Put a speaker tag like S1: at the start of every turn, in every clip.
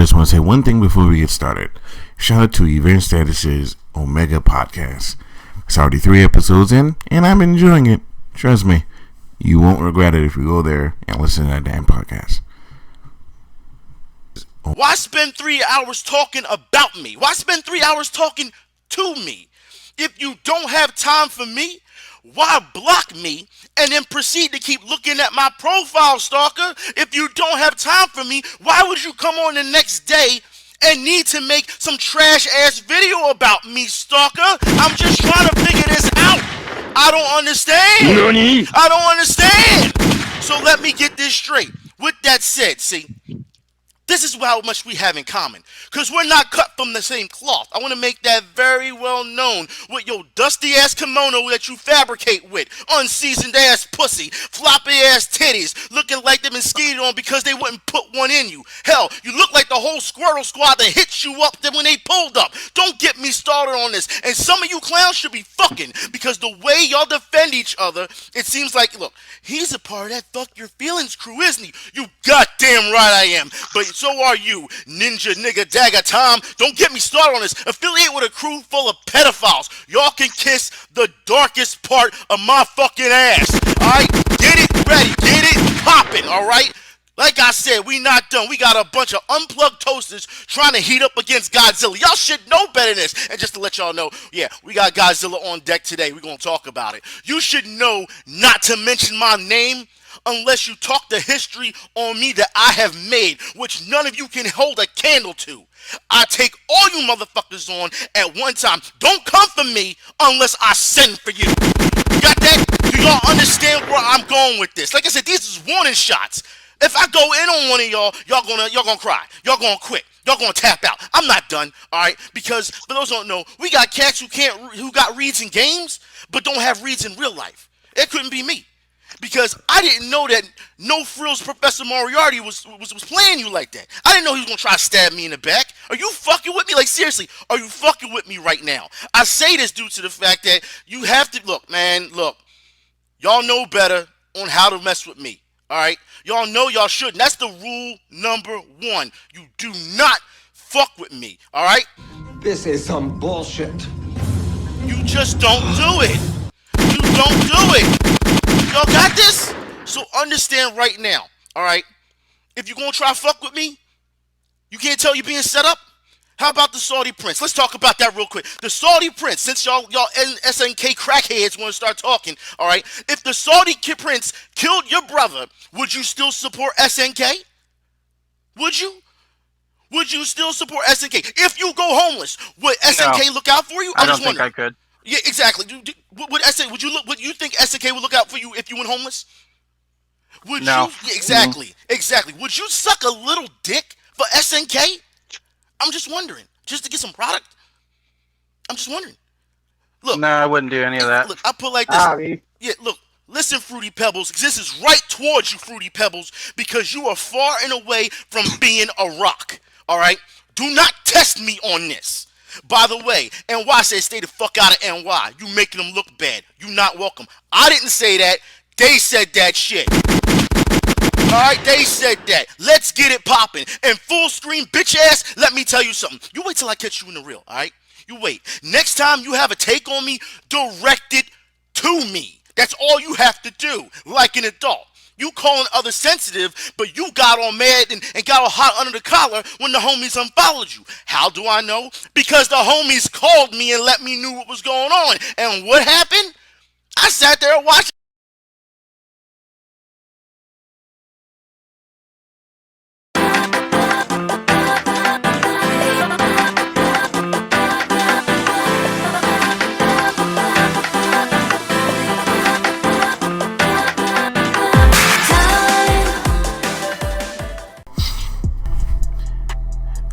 S1: just want to say one thing before we get started. Shout out to Event Status's Omega Podcast. It's already 3 episodes in, and I'm enjoying it. Trust me, you won't regret it if you go there and listen to that damn podcast.
S2: Why spend 3 hours talking about me? Why spend 3 hours talking to me? If you don't have time for me, why block me and then proceed to keep looking at my profile, stalker? If you don't have time for me, why would you come on the next day and need to make some trash-ass video about me, stalker? I'm just trying to figure this out. I don't understand.
S3: Nani?
S2: I don't understand. So let me get this straight. With that said, see, this is how much we have in common. Because we're not cut from the same cloth. I want to make that very well known with your dusty-ass kimono that you fabricate with. Unseasoned-ass pussy. Floppy-ass titties. Looking like they've been skied on because they wouldn't put one in you. Hell, you look like the whole Squirtle squad that hit you up when they pulled up. Don't get me started on this. And some of you clowns should be fucking. Because the way y'all defend each other, it seems like, look, he's a part of that Fuck Your Feelings crew, isn't he? You goddamn right I am. But so are you, ninja, nigga, dagger, Tom. Don't get me started on this. Affiliate with a crew full of pedophiles. Y'all can kiss the darkest part of my fucking ass. Alright? Get it ready. Get it popping. Alright? Like I said, we not done. We got a bunch of unplugged toasters trying to heat up against Godzilla. Y'all should know better than this. And just to let y'all know, yeah, we got Godzilla on deck today. We're going to talk about it. You should know not to mention my name unless you talk the history on me that I have made, which none of you can hold a candle to. I take all you motherfuckers on at one time. Don't come for me unless I send for you. You got that? Do y'all understand where I'm going with this? Like I said, these is warning shots. If I go in on one of y'all gonna cry. Y'all gonna quit. Y'all gonna tap out. I'm not done, all right? Because for those who don't know, we got cats who got reads in games, but don't have reads in real life. It couldn't be me. Because I didn't know that No Frills Professor Moriarty was playing you like that. I didn't know he was going to try to stab me in the back. Are you fucking with me? Like, seriously, are you fucking with me right now? I say this due to the fact that you have to, look, y'all know better on how to mess with me, all right? Y'all know y'all shouldn't. That's the rule number 1. You do not fuck with me, all right?
S3: This is some bullshit.
S2: You just don't do it. You don't do it. Y'all got this? So understand right now, alright? If you're gonna try to fuck with me, you can't tell you're being set up? How about the Saudi Prince? Let's talk about that real quick. The Saudi Prince, since y'all SNK crackheads want to start talking, alright? If the Saudi Prince killed your brother, would you still support SNK? Would you? Would you still support SNK? If you go homeless, would SNK look out for you?
S4: I don't think I could.
S2: Yeah, exactly. Would you think SNK would look out for you if you went homeless? Would you? Yeah, exactly. Exactly. Would you suck a little dick for SNK? I'm just wondering. Just to get some product. I'm just wondering. Look.
S4: No, I wouldn't do any of that.
S2: Look, I put it like this. Yeah, look. Listen, Fruity Pebbles. This is right towards you, Fruity Pebbles, because you are far and away from being a rock. All right? Do not test me on this. By the way, NY said stay the fuck out of NY. You making them look bad. You not welcome. I didn't say that. They said that shit. Alright, they said that. Let's get it popping. And full screen bitch ass, let me tell you something. You wait till I catch you in the reel, alright? You wait. Next time you have a take on me, direct it to me. That's all you have to do, like an adult. You calling others sensitive, but you got all mad and got all hot under the collar when the homies unfollowed you. How do I know? Because the homies called me and let me know what was going on. And what happened? I sat there and watched.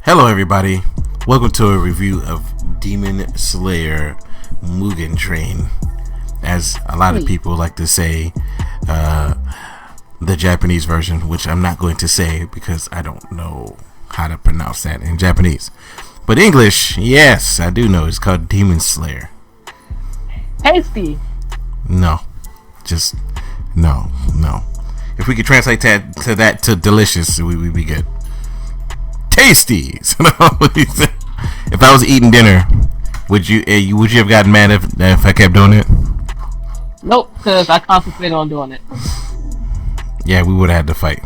S1: Hello everybody, welcome to a review of Demon Slayer Mugen Train, as a lot of people like to say, the Japanese version, which I'm not going to say because I don't know how to pronounce that in Japanese. But English, yes, I do know. It's called Demon Slayer.
S5: Tasty.
S1: No. Just no. If we could translate that to delicious, we'd be good. Tasty. tasty. If I was eating dinner, would you have gotten mad if I kept doing it?
S5: Nope, because I concentrated on doing it.
S1: Yeah, we would have had to fight.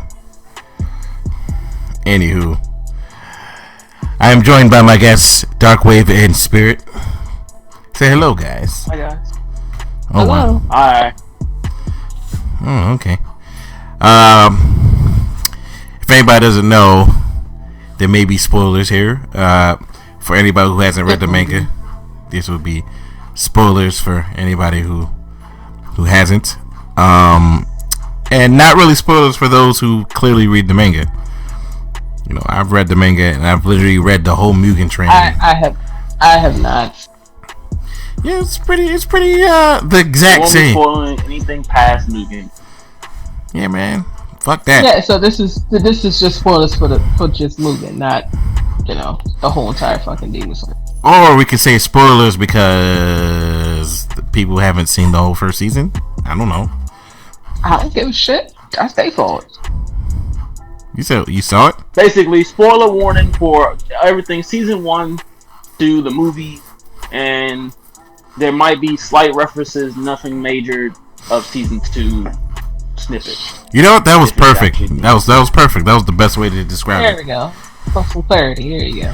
S1: Anywho, I am joined by my guests, Darkwave and Spirit. Say hello, guys.
S5: Hi, guys.
S1: Oh,
S5: hello.
S1: wow.
S5: Hi.
S1: Oh, okay. If anybody doesn't know, there may be spoilers here. For anybody who hasn't read the manga, this would be spoilers for anybody who hasn't. And not really spoilers for those who clearly read the manga. You know, I've read the manga and I've literally read the whole Mugen train.
S5: I have not.
S1: Yeah, it's pretty the exact same.
S4: Spoiling anything past Mugen.
S1: Yeah, man. Fuck that.
S5: Yeah, so this is just spoilers for just Mugen, not the whole entire fucking Demon Slayer.
S1: Or we could say spoilers because the people haven't seen the whole first season. I don't know.
S5: I don't give a shit. That's their fault.
S1: You saw it?
S4: Basically, spoiler warning for everything season 1 to the movie, and there might be slight references, nothing major, of season 2 snippet.
S1: You know what? That was perfect. That was perfect. That was the best way to describe
S5: There
S1: it.
S5: we go. For some clarity. There you go.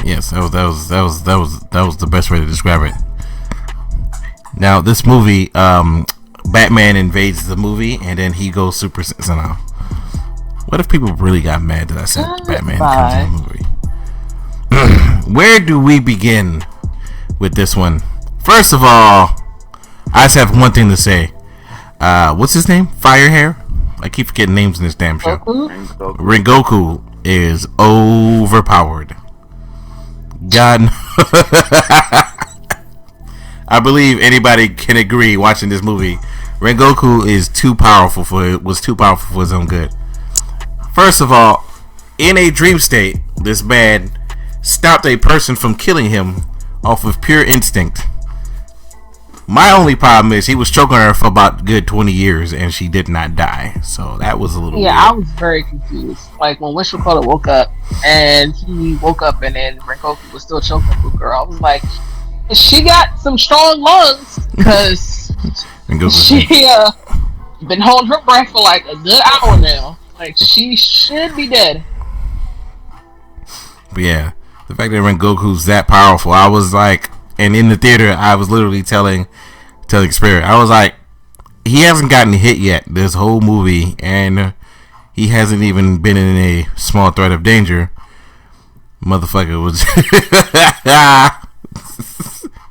S1: Yes, that was the best way to describe it. Now this movie, Batman invades the movie and then he goes Super Sentinel. What if people really got mad that I said Batman comes in the movie? Where do we begin with this one? First of all, I just have one thing to say. What's his name? Firehair? I keep forgetting names in this damn show. Rengoku is overpowered. God, I believe anybody can agree watching this movie. Rengoku was too powerful for his own good. First of all, in a dream state, this man stopped a person from killing him off of pure instinct. My only problem is he was choking her for about good 20 years and she did not die. So that was a little weird.
S5: I was very confused. Like when Wishful woke up and he woke up and then Rengoku was still choking the girl. I was like, she got some strong lungs because she been holding her breath for like a good hour now. Like she should be dead.
S1: But yeah, the fact that Rengoku's that powerful, I was like, and in the theater, I was literally telling Spirit, I was like, he hasn't gotten hit yet this whole movie, and he hasn't even been in a small threat of danger. Motherfucker was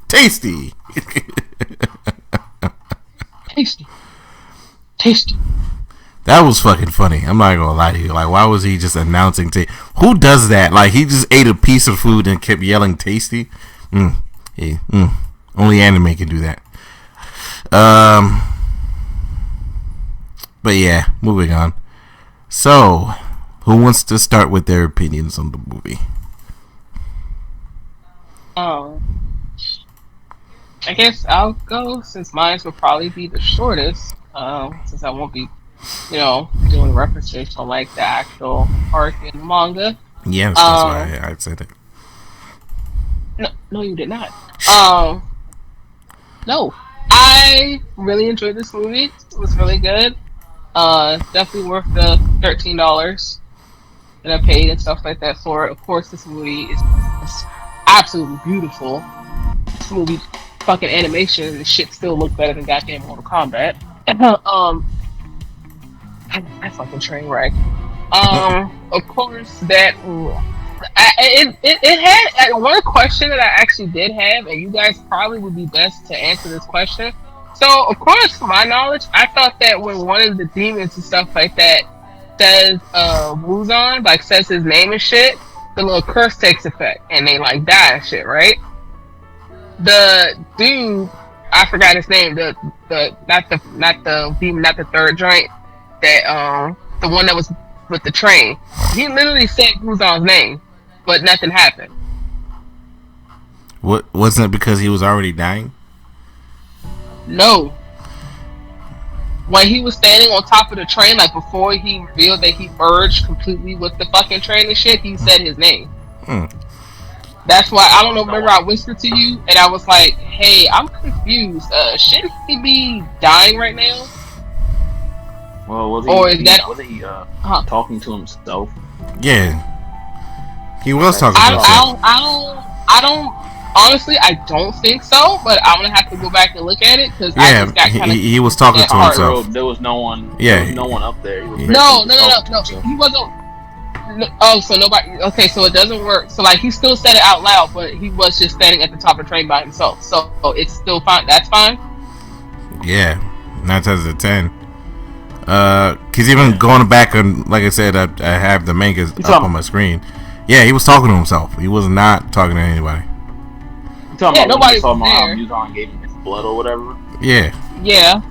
S1: tasty.
S5: Tasty.
S1: That was fucking funny. I'm not gonna lie to you. Like, why was he just announcing who does that? Like, he just ate a piece of food and kept yelling tasty. Only anime can do that. But yeah, moving on. So, who wants to start with their opinions on the movie?
S5: I guess I'll go since mine will probably be the shortest. Since I won't be, doing references to like the actual arc in the manga.
S1: Yeah, that's why I said it.
S5: No, you did not. No, I really enjoyed this movie. It was really good. Definitely worth the $13 that I paid and stuff like that for it. Of course, this movie is absolutely beautiful. This movie, fucking animation, and shit still look better than goddamn Mortal Kombat. I fucking train wreck. Of course, that it had one question that I actually did have, and you guys probably would be best to answer this question. So, of course, from my knowledge, I thought that when one of the demons and stuff like that says Muzan, like says his name and shit, the little curse takes effect, and they like die and shit, right? The dude, I forgot his name. Not the demon, not the third joint. That the one that was with the train. He literally said Muzan's name, but nothing happened.
S1: What, wasn't it because he was already dying?
S5: No. when he was standing on top of the train, like before he revealed that he merged completely with the fucking train and shit, he said his name.
S1: Hmm.
S5: That's why I don't know. Remember, I whispered to you, and I was like, "Hey, I'm confused. Should he be dying right now,
S4: Well,
S5: or is that?"
S4: wasn't he
S5: Huh.
S4: talking to himself?
S1: Yeah, he was talking to
S5: I,
S1: himself.
S5: I don't. Honestly, I don't think so. But I'm gonna have to go back and look at it because I
S1: Yeah,
S5: just got kind of
S1: he was talking to
S5: heart.
S1: himself.
S4: There was no one.
S1: Yeah.
S4: There was no one up there. He was
S5: No,
S4: basically talking to
S5: no.
S4: himself.
S5: He wasn't. No, oh, so nobody. Okay, so it doesn't work. So like he still said it out loud, but he was just standing at the top of the train by himself. So it's still fine. That's fine.
S1: Yeah, 9 times out of 10. Cause even going back and like I said, I have the mangas up on my screen. Yeah, he was talking to himself. He was not talking to anybody.
S4: You talking about
S5: nobody
S4: when
S5: was there.
S4: Mugen gave him his blood or whatever?
S1: Yeah.
S5: Yeah.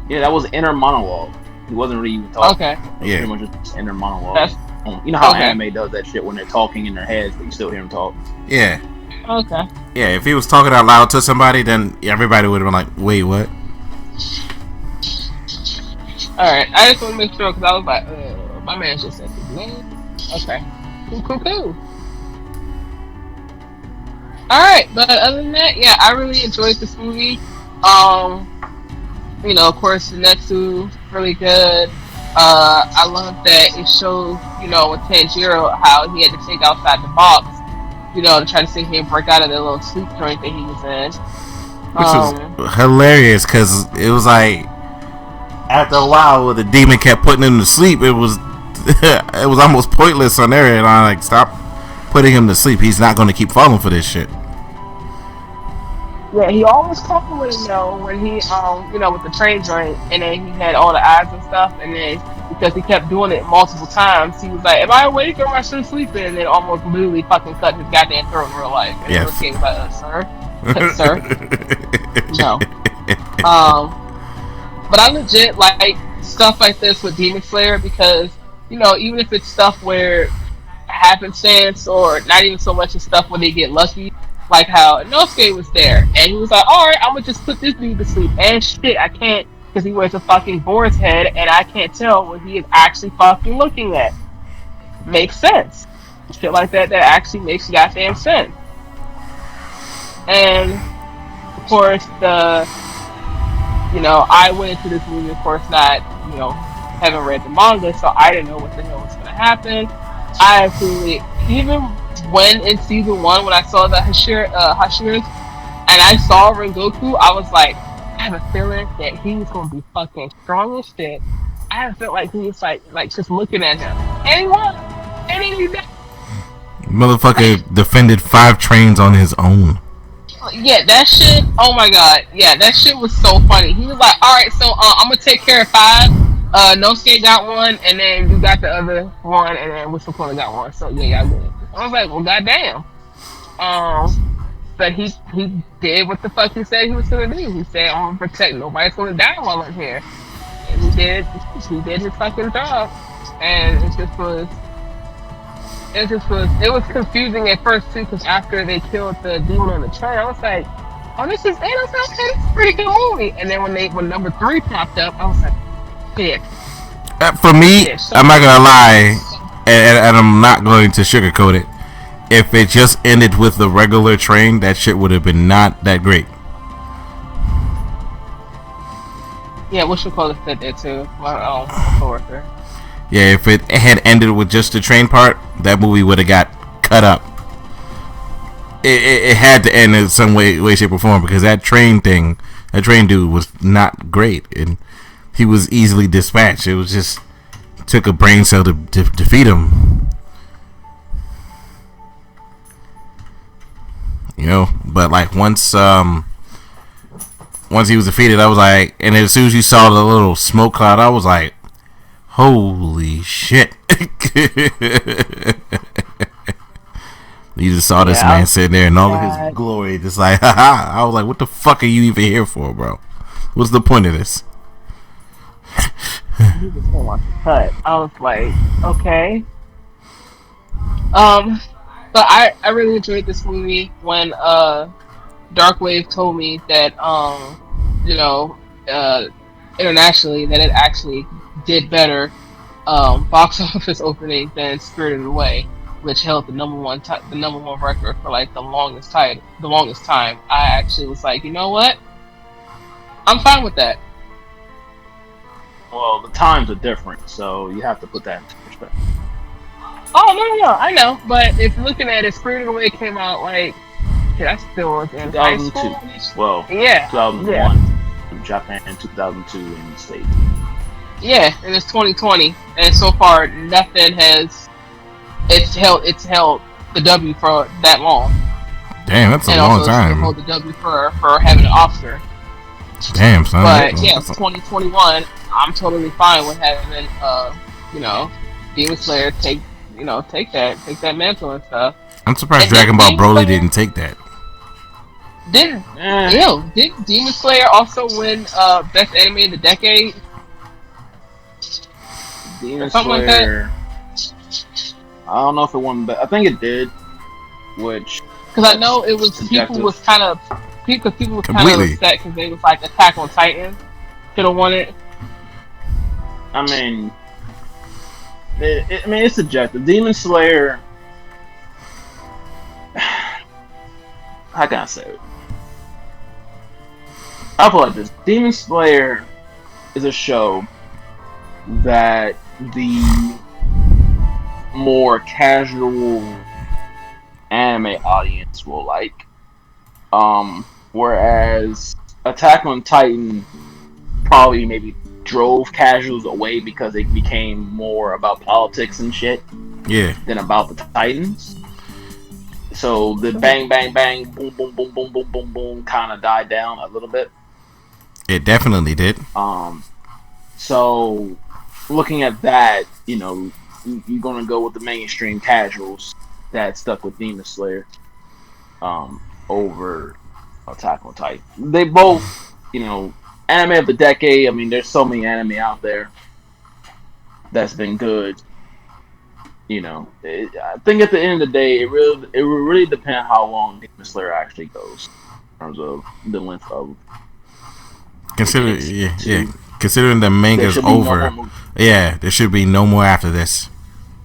S4: Yeah, that was inner monologue. He wasn't really even talking.
S5: Okay.
S4: It was
S1: Yeah.
S4: pretty much just inner monologue.
S5: That's
S4: You know how
S5: okay.
S4: anime does that shit when they're talking in their heads, but you still hear them talk.
S1: Yeah.
S5: Okay.
S1: Yeah. If he was talking out loud to somebody, then everybody would have been like, "Wait, what?"
S5: All right. I just want to make sure because I was like, my man just said his name. Okay. Cool. All right, but other than that, yeah, I really enjoyed this movie. You know, of course, Netsu really good. I love that it shows, you know, with Tanjiro how he had to think outside the box, you know, to try to sit here and break out of that little sleep joint that he was in.
S1: Which was hilarious because it was like after a while, when the demon kept putting him to sleep, it was it was almost pointless on there. And I like stop putting him to sleep. He's not going to keep falling for this shit.
S5: Yeah, he always talking with him though when he you know, with the train joint, and then he had all the eyes and stuff, and then because he kept doing it multiple times, he was like, "Am I awake or am I still sleeping?" And then almost literally fucking cut his goddamn throat in real life. And
S1: Yes.
S5: the king was like, "Sir, sir, no." But I legit like stuff like this with Demon Slayer because, you know, even if it's stuff where happenstance or not even so much as stuff when they get lucky, like how Inosuke was there and he was like, "Alright, I'm gonna just put this dude to sleep," and shit, I can't, because he wears a fucking boar's head and I can't tell what he is actually fucking looking at. Makes sense. Shit like that actually makes goddamn sense. And of course you know, I went into this movie, of course, not, you know, haven't read the manga, so I didn't know what the hell was going to happen. I absolutely, even when in season 1, when I saw the Hashiras, and I saw Rengoku, I was like, I have a feeling that he's going to be fucking strong as shit. I felt like he was like just looking at him. And he was. And he did.
S1: Motherfucker defended 5 trains on his own.
S5: Yeah, that shit. Oh my god. Yeah, that shit was so funny. He was like, "All right, so I'm gonna take care of 5. Nosuke got 1, and then you got the other 1, and then Whistle got 1. So yeah, y'all good." I was like, "Well, goddamn." But he did what the fuck he said he was gonna do. He said, "I'm gonna protect. Nobody's gonna die while I'm here." And he did. He did his fucking job, and it was confusing at first too, because after they killed the demon on the train, I was like, "Oh, this is it." I was like, "Okay, this is a pretty good movie." And then when number 3 popped up, I was like, "Shit."
S1: For me,
S5: Yeah, so
S1: I'm not gonna lie, and I'm not going to sugarcoat it. If it just ended with the regular train, that shit would have been not that great.
S5: Yeah, what should call it said that too. My coworker.
S1: Yeah, if it had ended with just the train part, that movie would have got cut up. It had to end in some way, shape, or form, because that train dude was not great, and he was easily dispatched. It was just took a brain cell to defeat him. You know, but like once he was defeated, I was like, and as soon as you saw the little smoke cloud, I was like, holy shit. You just saw this man sitting there in all of his glory, just like, haha. I was like, what the fuck are you even here for, bro? What's the point of this?
S5: He just didn't want to cut. I was like, okay. But I really enjoyed this movie when Darkwave told me that you know, internationally that it actually did better box office opening than Spirited Away, which held the number one record for like the longest time. I actually was like, you know what? I'm fine with that.
S4: Well, the times are different, so you have to put that into perspective.
S5: Oh no, I know. But if you're looking at it, Spirited Away came out like shit, I still was in high
S4: 2002.
S5: school.
S4: Well,
S5: Yeah,
S4: 2001 in Japan, 2002 in the States.
S5: yeah, and it's 2020, and so far nothing has. It's held the W for that long,
S1: Damn, that's a
S5: and
S1: long
S5: also it's
S1: time.
S5: held the W for having an Oscar.
S1: Damn, son.
S5: But yeah, 2021. I'm totally fine with having Demon Slayer take that mantle and stuff.
S1: I'm surprised
S5: And
S1: Dragon Ball
S5: Demon
S1: Broly
S5: Slayer-
S1: didn't take that.
S5: Did Demon Slayer also win Best Anime of the Decade?
S4: Demon
S5: Something like that?
S4: Slayer. I don't know if it won, but I think it did. Which
S5: Because I know it was
S4: subjective.
S5: people was kind of
S1: Completely.
S5: upset because they was like Attack on Titan should have won it.
S4: I mean, it's subjective. Demon Slayer. How can I say it? I'll put it like this: Demon Slayer is a show that the more casual anime audience will like. Whereas Attack on Titan probably maybe drove casuals away because it became more about politics and shit
S1: Yeah.
S4: than about the Titans. So the bang, bang, bang, boom, boom, boom, boom, boom, boom, boom kind of died down a little bit.
S1: It definitely did.
S4: So looking at that, you're gonna go with the mainstream casuals that stuck with Demon Slayer over Attack on Titan. They both, anime of the decade. I mean, there's so many anime out there that's been good. I think at the end of the day, it will really depend how long Demon Slayer actually goes in terms of the length of.
S1: Considering the manga's
S4: should be no
S1: over,
S4: more
S1: there should be no more after this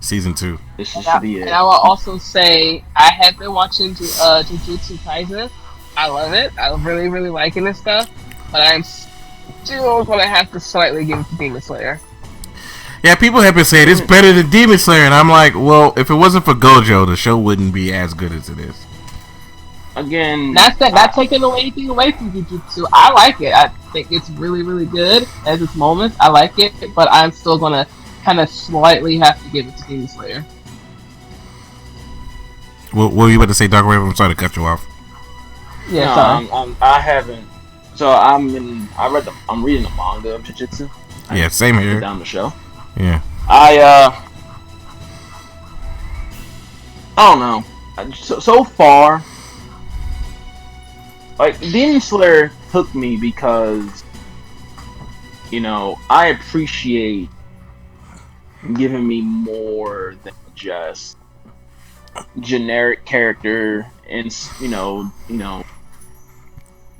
S1: season 2.
S4: This should be it.
S5: And I will also say I have been watching Jujutsu Kaisen. I love it. I'm really, really liking this stuff. But I'm still gonna have to slightly give it to Demon Slayer.
S1: Yeah, people have been saying it's better than Demon Slayer, and I'm like, well, if it wasn't for Gojo, the show wouldn't be as good as it is.
S4: Again,
S5: Not taking anything away from Jujutsu. I like it. I think it's really, really good at its moments. I like it, but I'm still gonna kind of slightly have to give it to Demon Slayer.
S1: What were you about to say, Dark Raven? I'm sorry to cut you off.
S5: Yeah, sorry.
S4: I haven't. So I'm reading the manga of Jujutsu.
S1: Yeah, same here.
S4: Down the show.
S1: Yeah.
S4: I don't know. So far, like Demon Slayer took me because I appreciate giving me more than just generic character and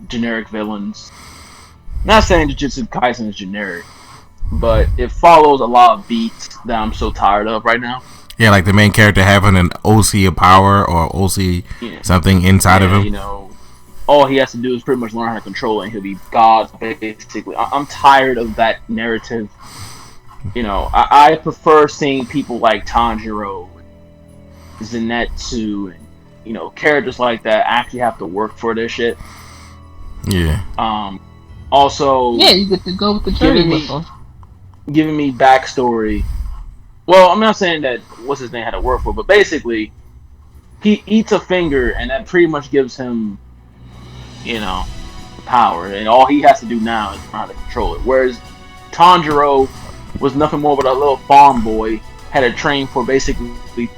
S4: generic villains. Not saying Jujutsu Kaisen is generic, but it follows a lot of beats that I'm so tired of right now.
S1: Yeah, like the main character having an OC of power or OC something inside of him.
S4: All he has to do is pretty much learn how to control it and he'll be God, basically. I'm tired of that narrative. I prefer seeing people like Tanjiro, Zenitsu, and characters like that actually have to work for their shit.
S1: Yeah.
S4: Also,
S5: you get to go with the journey with them.
S4: Giving me backstory. Well, I'm not saying that what's his name had to work for, but basically, he eats a finger, and that pretty much gives him, power, and all he has to do now is learn how to control it. Whereas Tanjiro was nothing more but a little farm boy, had to train for basically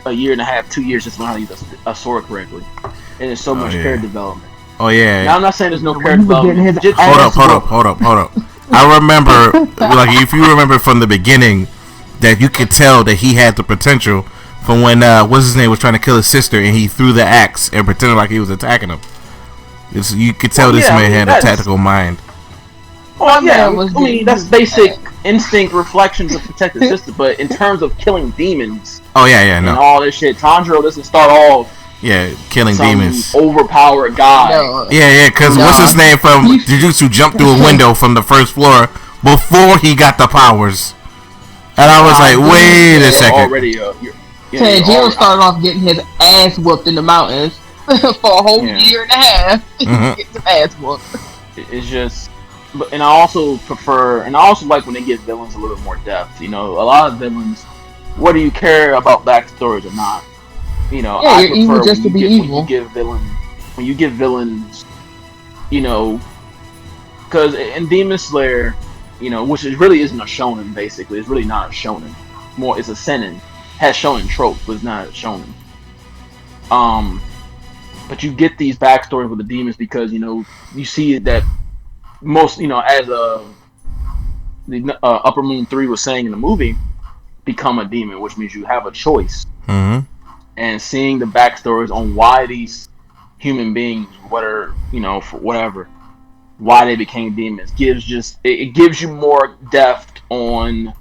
S4: a year and a half, 2 years just to learn how to use a sword correctly. And there's so much character development.
S1: Oh yeah.
S4: Now I'm not saying there's no character development.
S1: Hold up. I remember, like, if you remember from the beginning, that you could tell that he had the potential from when what's his name was trying to kill his sister and he threw the axe and pretended like he was attacking him. You could tell this man had a tactical mind.
S4: Well, yeah,
S5: man was
S4: I mean that's basic instinct reflections of protective system. But in terms of killing demons
S1: Oh yeah,
S4: and
S1: no,
S4: all this shit, Tanjiro doesn't start off
S1: yeah, killing
S4: some
S1: demons.
S4: overpowered guy.
S5: No,
S1: Yeah, because
S5: no.
S1: what's his name from Jujutsu jumped through a window from the first floor before he got the powers, and I was like, wait a second.
S4: Already,
S5: Tanjiro started off getting his ass whooped in the mountains for a whole year and a half. Getting his ass whooped.
S4: It's just, and I also prefer, and I also like when they give villains a little bit more depth. You know, a lot of villains, whether you care about backstories or not, you know,
S5: Yeah,
S4: I
S5: you're evil
S4: prefer
S5: just to be evil.
S4: When you give villains, you know, because in Demon Slayer, you know, which really isn't a shonen. Basically, it's really not a shonen. More, it's a seinen. Has shonen tropes, but it's not a shonen. But you get these backstories with the demons because, you know, you see that most, you know, as the Upper Moon 3 was saying in the movie, become a demon, which means you have a choice.
S1: Mm-hmm.
S4: And seeing the backstories on why these human beings, whether, you know, for whatever, why they became demons, it gives you more depth on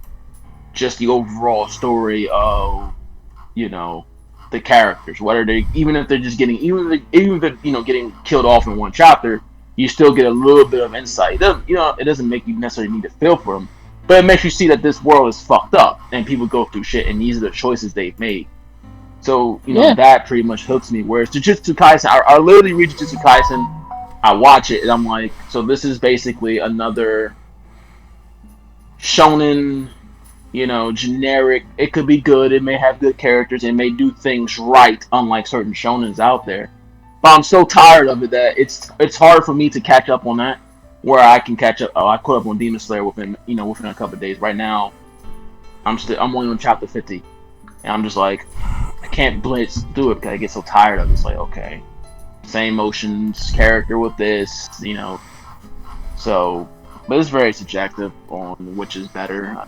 S4: just the overall story of, you know, the characters. Whether they, even if they're you know, getting killed off in one chapter, you still get a little bit of insight. It doesn't make you necessarily need to feel for them, but it makes you see that this world is fucked up and people go through shit, and these are the choices they've made. So, you know, that pretty much hooks me. Whereas Jujutsu Kaisen, I literally read Jujutsu Kaisen, I watch it, and I'm like, so this is basically another shonen, you know, generic. It could be good, it may have good characters, it may do things right, unlike certain shonens out there. But I'm so tired of it that it's hard for me to catch up on that. Where I can catch up. Oh, I caught up on Demon Slayer within a couple of days. Right now, I'm only on chapter 50, and I'm just like, I can't blitz through it because I get so tired of it. It's like, okay, same motions, character with this, you know. So, but it's very subjective on which is better.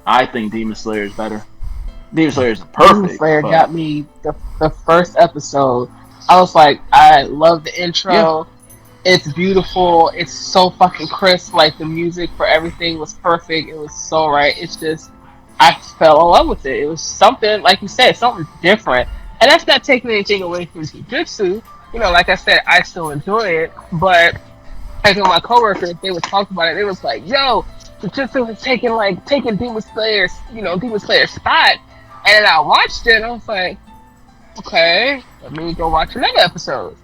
S4: I think Demon Slayer is better. Demon Slayer is perfect.
S5: Demon Slayer got me the first episode. I was like, I love the intro. Yeah. It's beautiful. It's so fucking crisp. Like, the music for everything was perfect. It was so right. It's just, I fell in love with it. It was something, like you said, something different. And that's not taking anything away from Jujutsu. You know, like I said, I still enjoy it. But, like, my coworkers, they would talk about it. They was like, yo, Jujutsu was taking Demon Slayer's spot. And then I watched it, and I was like, okay, let me go watch another episode.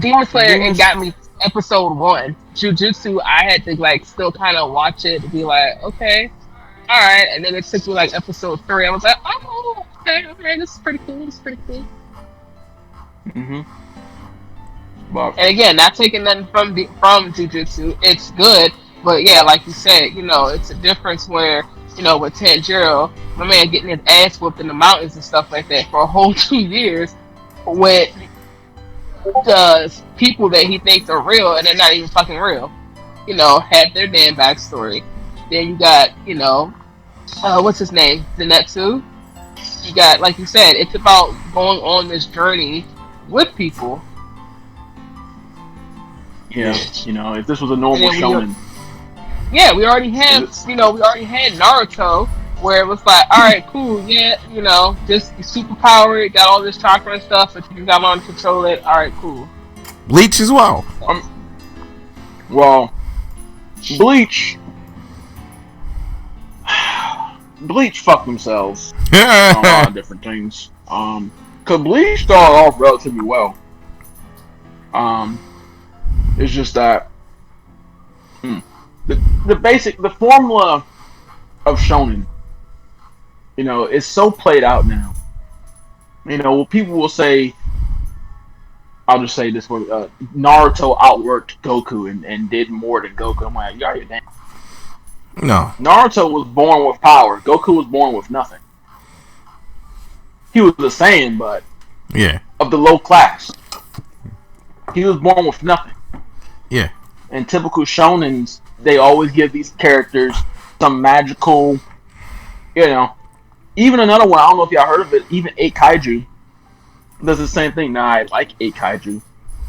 S5: Demon Slayer, it got me episode 1. Jujutsu, I had to, like, still kind of watch it to be like, okay, alright. And then it took me, like, episode 3. I was like, oh, okay, alright, this is pretty cool.
S4: Mm-hmm.
S5: And again, not taking nothing from Jujutsu. It's good, but yeah, like you said, you know, it's a difference where, you know, with Tanjiro, my man getting his ass whooped in the mountains and stuff like that for a whole 2 years with the people that he thinks are real and they're not even fucking real. You know, had their damn backstory. Then you got, you know, what's his name? Zenitsu. You got, like you said, it's about going on this journey with people.
S4: Yeah, you know, if this was a normal shonen.
S5: Yeah, we already had Naruto, where it was like, alright, cool, yeah, you know, just super powered, got all this chakra and stuff, but you got to learn to control it, alright, cool.
S1: Bleach as well.
S4: Well, Bleach fucked themselves on a lot of different things. Cause Bleach started off relatively well. It's just that the formula of shonen, you know, is so played out now. You know, people will say, I'll just say this word, Naruto outworked Goku and did more than Goku. I'm like, you're damn.
S1: No.
S4: Naruto was born with power. Goku was born with nothing. He was the Saiyan, but of the low class. He was born with nothing.
S1: Yeah.
S4: And typical shonens, they always give these characters some magical, you know. Even another one, I don't know if y'all heard of it, even 8 Kaiju does the same thing. Now, I like 8 Kaiju.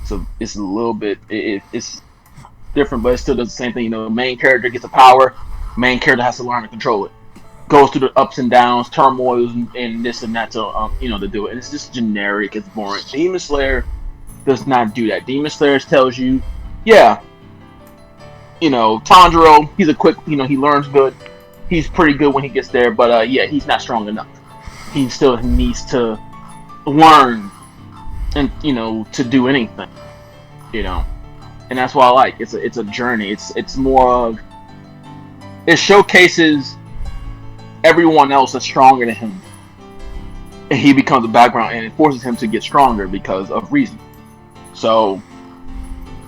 S4: So it's a little bit, it's different, but it still does the same thing. You know, the main character gets a power, main character has to learn to control it. Goes through the ups and downs, turmoils, and this and that to to do it. And it's just generic. It's boring. Demon Slayer does not do that. Demon Slayer tells you, yeah, Tanjiro, he's a quick, he learns good. He's pretty good when he gets there, but yeah, he's not strong enough. He still needs to learn and to do anything, and that's why I like it's a journey. It's more of, it showcases everyone else that's stronger than him, and he becomes a background, and it forces him to get stronger because of reason. So,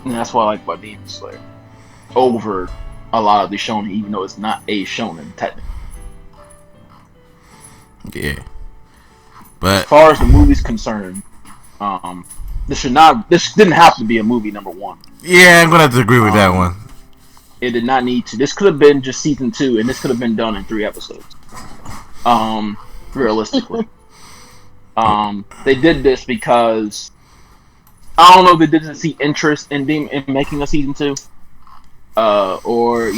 S4: and that's what I like about Demon Slayer over a lot of the shonen, even though it's not a shonen technically.
S1: Yeah, but
S4: as far as the movie's concerned, this didn't have to be a movie number one.
S1: Yeah, I'm gonna have to agree with that one.
S4: It did not need to. This could have been just season 2, and this could have been done in 3 episodes. Realistically, they did this because I don't know if they didn't see interest in making a season 2, or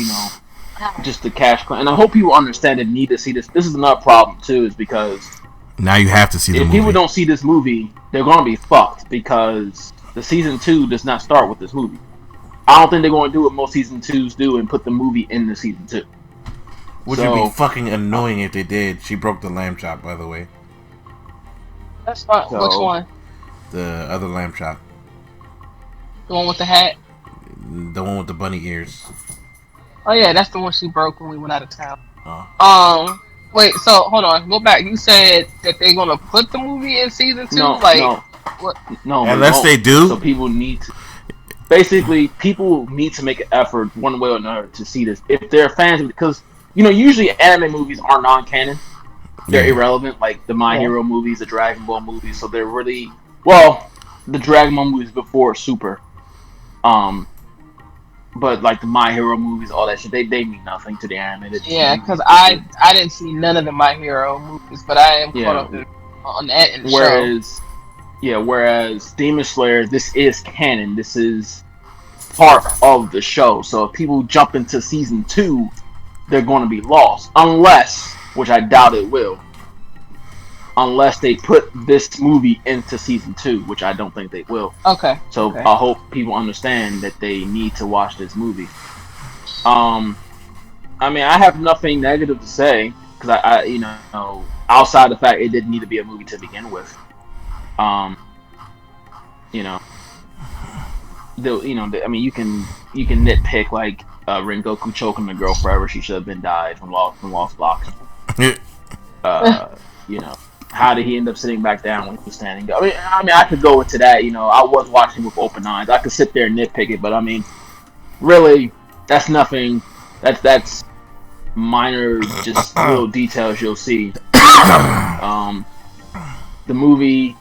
S4: just the cash plan. And I hope people understand and need to see this. This is another problem too, is because
S1: now you have to see the movie.
S4: If people don't see this movie, they're gonna be fucked because the season 2 does not start with this movie. I don't think they're going to do what most season 2s do and put the movie in the season 2.
S1: Would you be fucking annoying if they did? She broke the lamb chop, by the way.
S5: That's fine. Which one?
S1: The other lamb chop.
S5: The one with the hat?
S1: The one with the bunny ears.
S5: Oh yeah, that's the one she broke when we went out of town.
S1: Oh.
S5: Wait, so hold on, go back. You said that they're gonna put the movie in season 2?
S4: No,
S5: what?
S4: No.
S1: Unless they do.
S4: So people need to. Basically, people need to make an effort one way or another to see this. If they're fans, because usually anime movies are non-canon. They're irrelevant, like the My Hero movies, the Dragon Ball movies. So they're really the Dragon Ball movies before Super. But like the My Hero movies, all that shit, they mean nothing to the anime.
S5: Because I didn't see none of the My Hero movies, but I am caught up on that in the show.
S4: Whereas Demon Slayer, this is canon. This is part of the show. So if people jump into season 2, they're going to be lost. Unless, which I doubt it will, unless they put this movie into season 2, which I don't think they will.
S5: Okay.
S4: So I hope people understand that they need to watch this movie. I have nothing negative to say because I outside the fact it didn't need to be a movie to begin with. You can nitpick like Rengoku choking the girl forever. She should have been died from Lost Blocks. How did he end up sitting back down when he was standing up? I could go into that. I was watching with open eyes. I could sit there and nitpick it, but really, that's nothing. That's minor, just little details you'll see. The movie,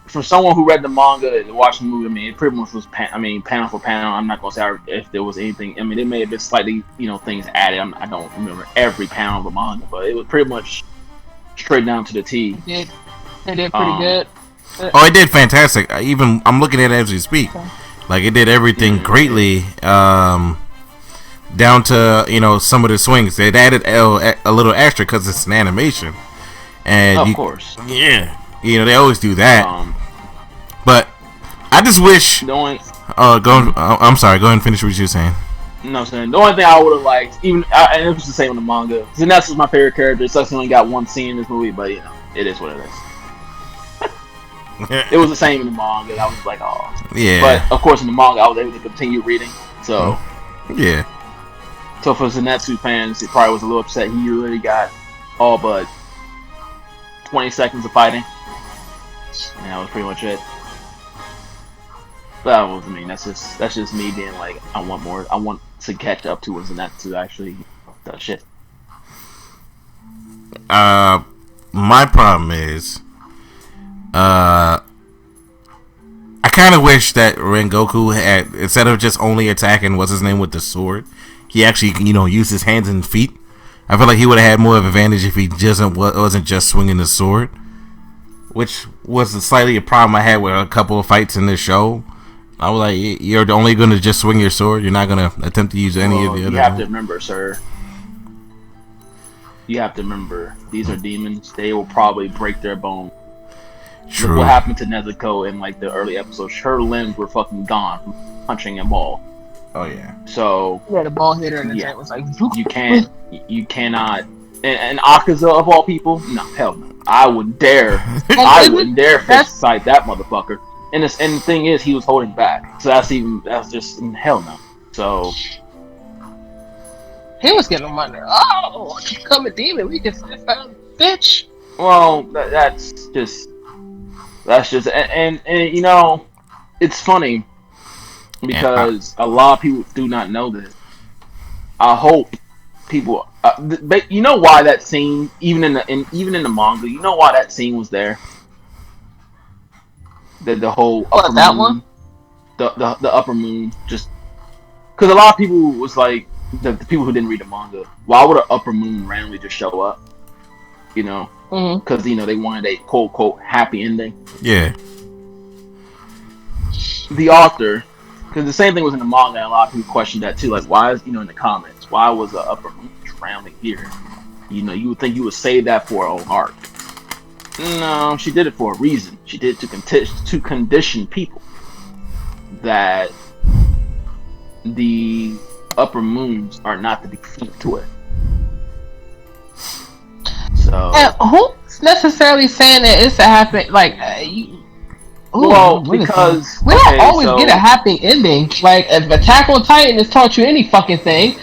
S4: for someone who read the manga and watched the movie, it pretty much was panel for panel. I'm not gonna say if there was anything. There may have been slightly, things added. I don't remember every panel of the manga, but it was pretty much straight down to the T.
S5: It did pretty good.
S1: Oh, it did fantastic. I'm looking at it as we speak. Like it did everything greatly. Down to some of the swings. They added a little extra because it's an animation, and
S4: of course,
S1: they always do that. But I just wish. I'm sorry. Go ahead and finish what you're saying.
S4: No, I'm saying the only thing I would have liked, and it was the same in the manga. Zenitsu is my favorite character. It sucks he only got one scene in this movie, but it is what it is. It was the same in the manga. I was like, oh.
S1: Yeah.
S4: But of course, in the manga, I was able to continue reading. So.
S1: Yeah.
S4: So for Zenitsu fans, he probably was a little upset. He really got all but 20 seconds of fighting, and that was pretty much it. But that was that's just me being like, I want more. I want to catch up to when Zenitsu actually does shit.
S1: My problem is, I kind of wish that Rengoku had, instead of just only attacking what's his name with the sword, he actually used his hands and feet. I feel like he would have had more of an advantage if he wasn't just swinging the sword, which was slightly a problem I had with a couple of fights in this show. I was like, you're only going to just swing your sword. You're not going to attempt to use any of the other.
S4: You have to remember, sir. You have to remember, these are demons. They will probably break their bone.
S1: True.
S4: Look what happened to Nezuko in like the early episodes. Her limbs were fucking gone from punching a ball.
S1: Oh yeah.
S4: So
S5: yeah, the ball hit her and the tank was like,
S4: you cannot. And Akaza of all people, no, hell no. I would dare. I wouldn't dare fist fight that motherfucker. And the thing is, he was holding back. So that's just hell no. So
S5: he was getting on my nerve. Oh, come a demon, we can fight that bitch.
S4: Well, that's just and you know, it's funny because a lot of people do not know this. I hope people, but you know why that scene, even in the manga, you know why that scene was there. The whole upper
S5: that
S4: moon,
S5: one,
S4: the upper moon, just because a lot of people was like the people who didn't read the manga. Why would an upper moon randomly just show up? You know. Because they wanted a quote unquote happy ending.
S1: Yeah.
S4: The author, because the same thing was in the manga, and a lot of people questioned that too. Like, why is in the comments, why was the upper moon randomly here? You would think you would save that for her own arc. No, she did it for a reason. She did it to condition people that the upper moons are not to be flipped to it. So,
S5: and who's necessarily saying that it's a happy
S4: because
S5: we don't always get a happy ending. Like if Attack on Titan has taught you any fucking thing,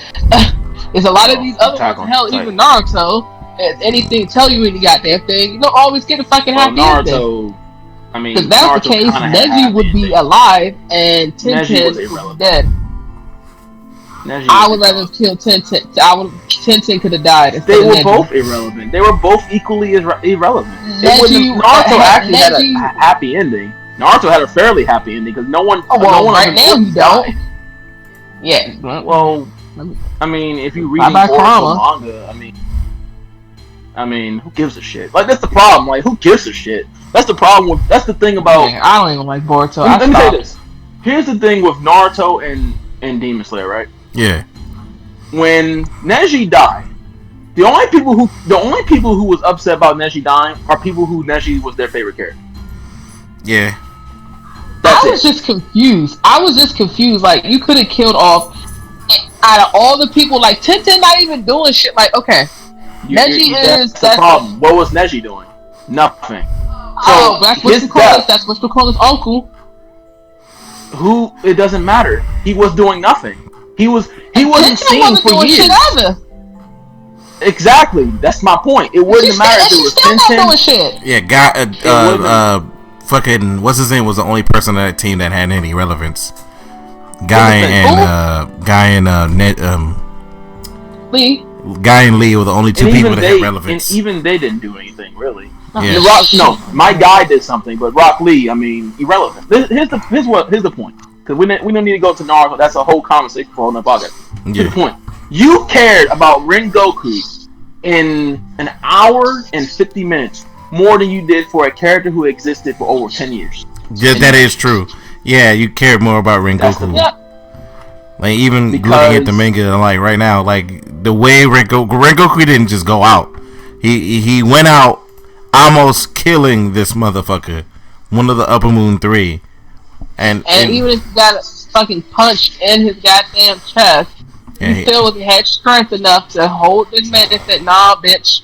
S5: there's a lot of these other ones. Hell, even Naruto, if anything tell you any goddamn thing, you don't always get a fucking happy ending.
S4: I mean,
S5: if that was the case, Neji would be alive and Tenten was dead. I would let him kill Tenten. Tenten could have died.
S4: They were both irrelevant. They were both equally irrelevant. Naruto actually had a happy ending. Naruto had a fairly happy ending because no one.
S5: Right now you don't. Yeah.
S4: Well, I mean, if you read Boruto manga, I mean, who gives a shit? Like that's the problem. Like who gives a shit? That's the problem with. That's the thing about.
S5: Yeah, I don't even like Boruto.
S4: Let me say this. Here's the thing with Naruto and Demon Slayer, right?
S1: Yeah.
S4: When Neji died, the only people who was upset about Neji dying are people who Neji was their favorite character.
S1: Yeah.
S5: I was just confused. Like you could have killed off out of all the people. Like Tenten not even doing shit. Like okay, Neji is
S4: the problem. What was Neji doing? Nothing.
S5: So that's what you call this. That's what you call his uncle.
S4: Who? It doesn't matter. He was doing nothing. He wasn't seen for years. Exactly. That's my point. It wouldn't matter if it was Tenten.
S1: Yeah, fucking what's his name was the only person on that team that had any relevance.
S5: Lee.
S1: Guy and Lee were the only two people that had relevance.
S4: And even they didn't do anything really.
S1: Yeah.
S4: My guy did something, but Rock Lee, I mean, irrelevant. Here's the point. Because we don't need to go to Naruto. That's a whole conversation for another podcast.
S1: Yeah.
S4: Here's the point. You cared about Rengoku in an hour and 50 minutes more than you did for a character who existed for over 10 years.
S1: Yeah, that is true. Yeah, you cared more about Rengoku. Like even looking at the manga, like right now, like the way Rengoku didn't just go out. He went out almost killing this motherfucker, one of the Upper Moon 3. And
S5: even if he got fucking punched in his goddamn chest, he still had strength enough to hold this man and said, nah, bitch,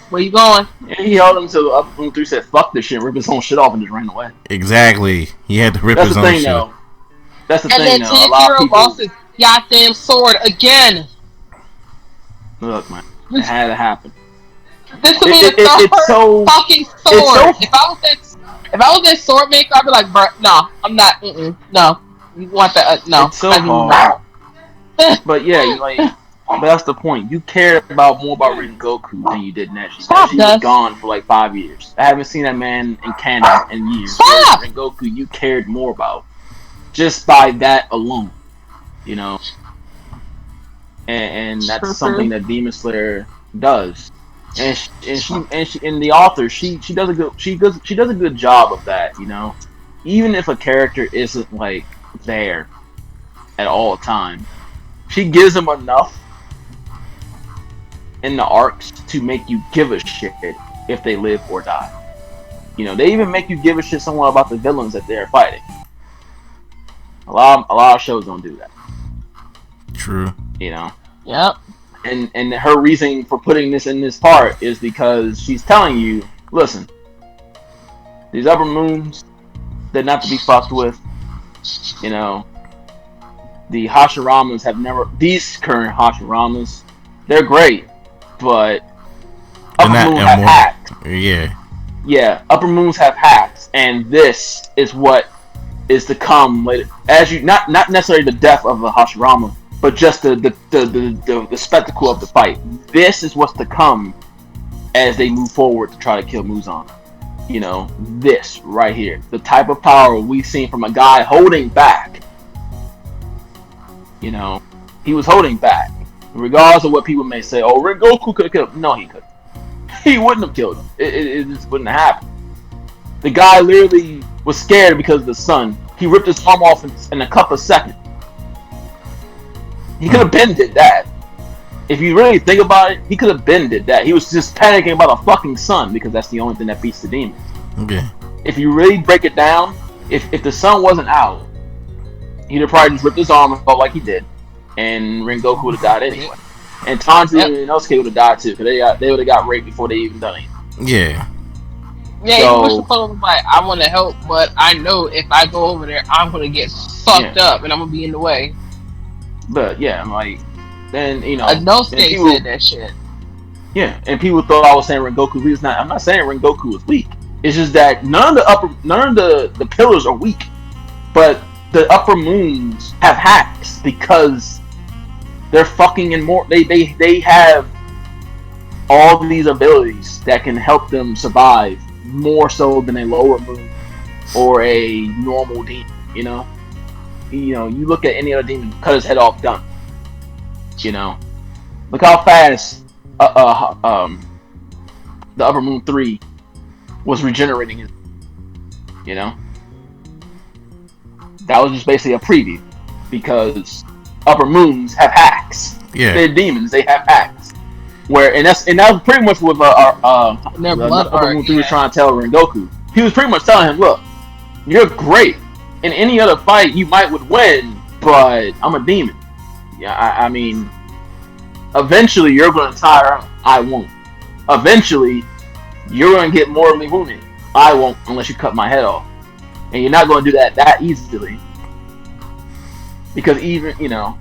S5: where you going?
S4: And he held him until the Upper Moon 3 said, fuck this shit, rip his own shit off and just ran away.
S1: Exactly. He had to rip his own shit.
S4: That's the thing, though.
S5: And then Tanjiro lost his goddamn sword again.
S4: Look, man, it had to happen.
S5: This would be the third fucking sword. If I was that sword maker, I'd be like, bro, no, I'm not. No, you want that? No.
S4: It's so hard. But yeah, but that's the point. You cared more about Rengoku than you did Neji. Neji was gone for like 5 years. I haven't seen that man in canon in years. Rengoku, you cared more about just by that alone, and that's something that Demon Slayer does. And she the author, she does a good job of that, even if a character isn't like there at all time, she gives them enough in the arcs to make you give a shit if they live or die. You know, they even make you give a shit somewhat about the villains that they're fighting. A lot of shows don't do that.
S1: True.
S4: You know.
S5: Yep.
S4: And her reasoning for putting this in this part is because she's telling you, listen, these upper moons, they're not to be fucked with. You know, the Hashiramas have never. These current Hashiramas, they're great, but upper moons have hacks.
S1: Yeah.
S4: Yeah, upper moons have hacks, and this is what is to come later. As you not necessarily the death of a Hashirama, but just the spectacle of the fight. This is what's to come as they move forward to try to kill Muzan. You know, this right here, the type of power we've seen from a guy holding back. You know, he was holding back, regardless of what people may say. Oh, Rengoku could have killed him. No, he couldn't. He wouldn't have killed him. It just wouldn't have happened. The guy literally was scared because of the sun. He ripped his arm off in a couple of seconds. He could have been did that. If you really think about it, he could have been did that. He was just panicking about a fucking sun because that's the only thing that beats the demons.
S1: Okay.
S4: If you really break it down, if the sun wasn't out, he'd have probably just ripped his arm off like he did, and Rengoku would have died anyway. And Tanjiro and Inosuke would have died too, because they would have got raped before they even done anything.
S1: Yeah.
S5: Yeah, so, you push the phone like, I want to help, but I know if I go over there, I'm going to get fucked up, and I'm going to be in the way.
S4: But, yeah, I'm like, then, you know.
S5: Inosuke said that shit.
S4: Yeah, and people thought I was saying Rengoku was not. I'm not saying Rengoku was weak. It's just that none of the pillars are weak, but the upper moons have hacks because they're fucking and more. They have all these abilities that can help them survive more so than a lower moon or a normal demon. You know, you look at any other demon, cut his head off, done. You know, look how fast the upper moon 3 was regenerating his. You know, that was just basically a preview because upper moons have hacks.
S1: Yeah,
S4: they're demons. They have hacks. And that was pretty much what upper moon 3 was trying to tell Rengoku. He was pretty much telling him, "Look, you're great. In any other fight, you would win, but I'm a demon. Yeah, I mean, eventually you're going to tire out. I won't. Eventually, you're going to get mortally wounded. I won't unless you cut my head off. And you're not going to do that easily. Because even, because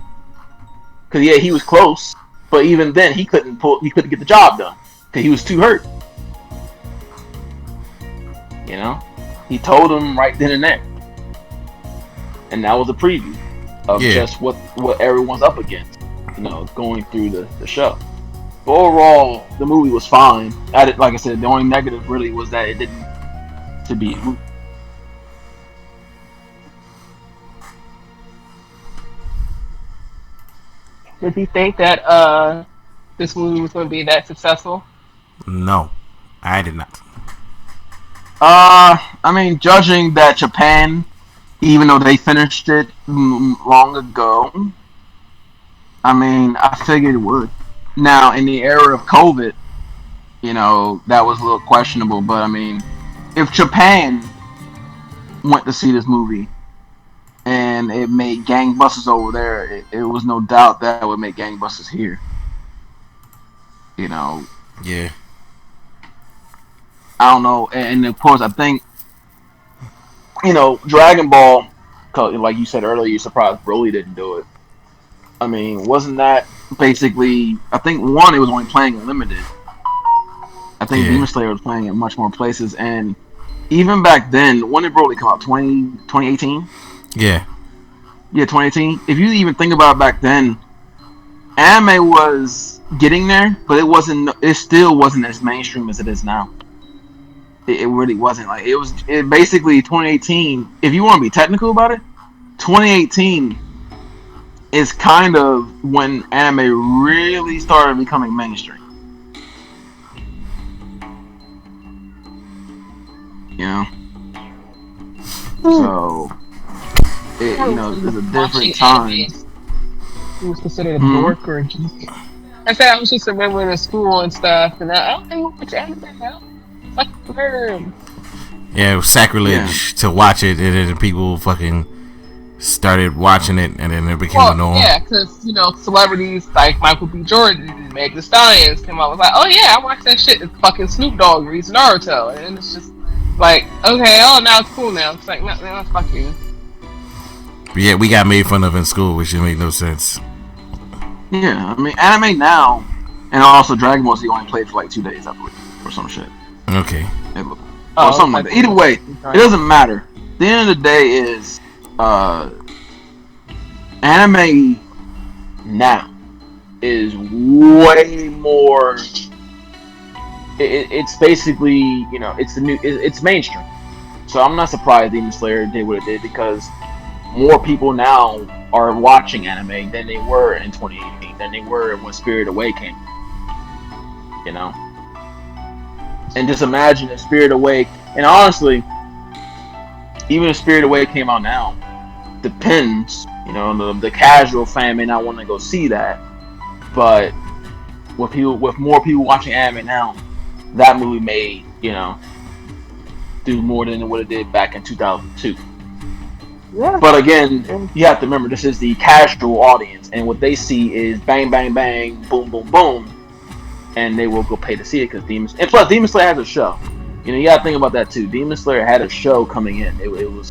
S4: yeah, he was close, but even then he couldn't get the job done because he was too hurt. You know, he told him right then and there, and that was a preview of just what everyone's up against. Going through the show. But overall, the movie was fine. Like I said, the only negative really was that it didn't to be a movie.
S5: Did you think that this movie was going to be that successful?
S1: No, I did not.
S4: I mean, judging that Japan, even though they finished it long ago, I mean, I figured it would. Now, in the era of COVID, that was a little questionable. But I mean, if Japan went to see this movie and it made gangbusters over there, it was no doubt that it would make gangbusters here.
S1: Yeah.
S4: I don't know, and of course I think, Dragon Ball, like you said earlier, you're surprised Broly didn't do it. I mean, wasn't that basically, I think it was only playing limited. I think Demon Slayer was playing at much more places, and even back then, when did Broly come out? 2018?
S1: Yeah.
S4: Yeah, 2018. If you even think about it back then, anime was getting there, but it still wasn't as mainstream as it is now. It really wasn't. Like, it basically 2018, if you want to be technical about it, 2018 is kind of when anime really started becoming mainstream. So, it's a different time.
S5: He was considered a dork or a geek. I said I was just remembering in school and stuff, and I don't think watch anime now. Fucking heard.
S1: Yeah, it was sacrilege to watch it, and then people fucking started watching it, and then it became a norm.
S5: Yeah, because celebrities like Michael B. Jordan and Meg Thee Stallion came out, was like, oh yeah, I watched that shit. It's fucking Snoop Dogg reads Naruto, and it's just like, okay, now it's cool now. It's like, no, fuck you.
S1: But yeah, we got made fun of in school, which made no sense.
S4: Yeah, I mean, anime now, and also Dragon Ball Z only played for like 2 days, I believe, or some shit.
S1: Okay.
S4: Or something like that. Either way, it doesn't matter. The end of the day is, anime now is way more. It's basically, it's mainstream. So I'm not surprised Demon Slayer did what it did, because more people now are watching anime than they were in 2018, than they were when Spirited Away came. And just imagine if Spirited Away, and honestly, even if Spirited Away came out now, depends. The casual fan may not want to go see that, but with more people watching anime now, that movie may, do more than what it did back in 2002.
S5: Yeah.
S4: But again, you have to remember, this is the casual audience, and what they see is bang, bang, bang, boom, boom, boom, and they will go pay to see it because Demon Slayer has a show. You gotta think about that too. Demon Slayer had a show coming in. It was,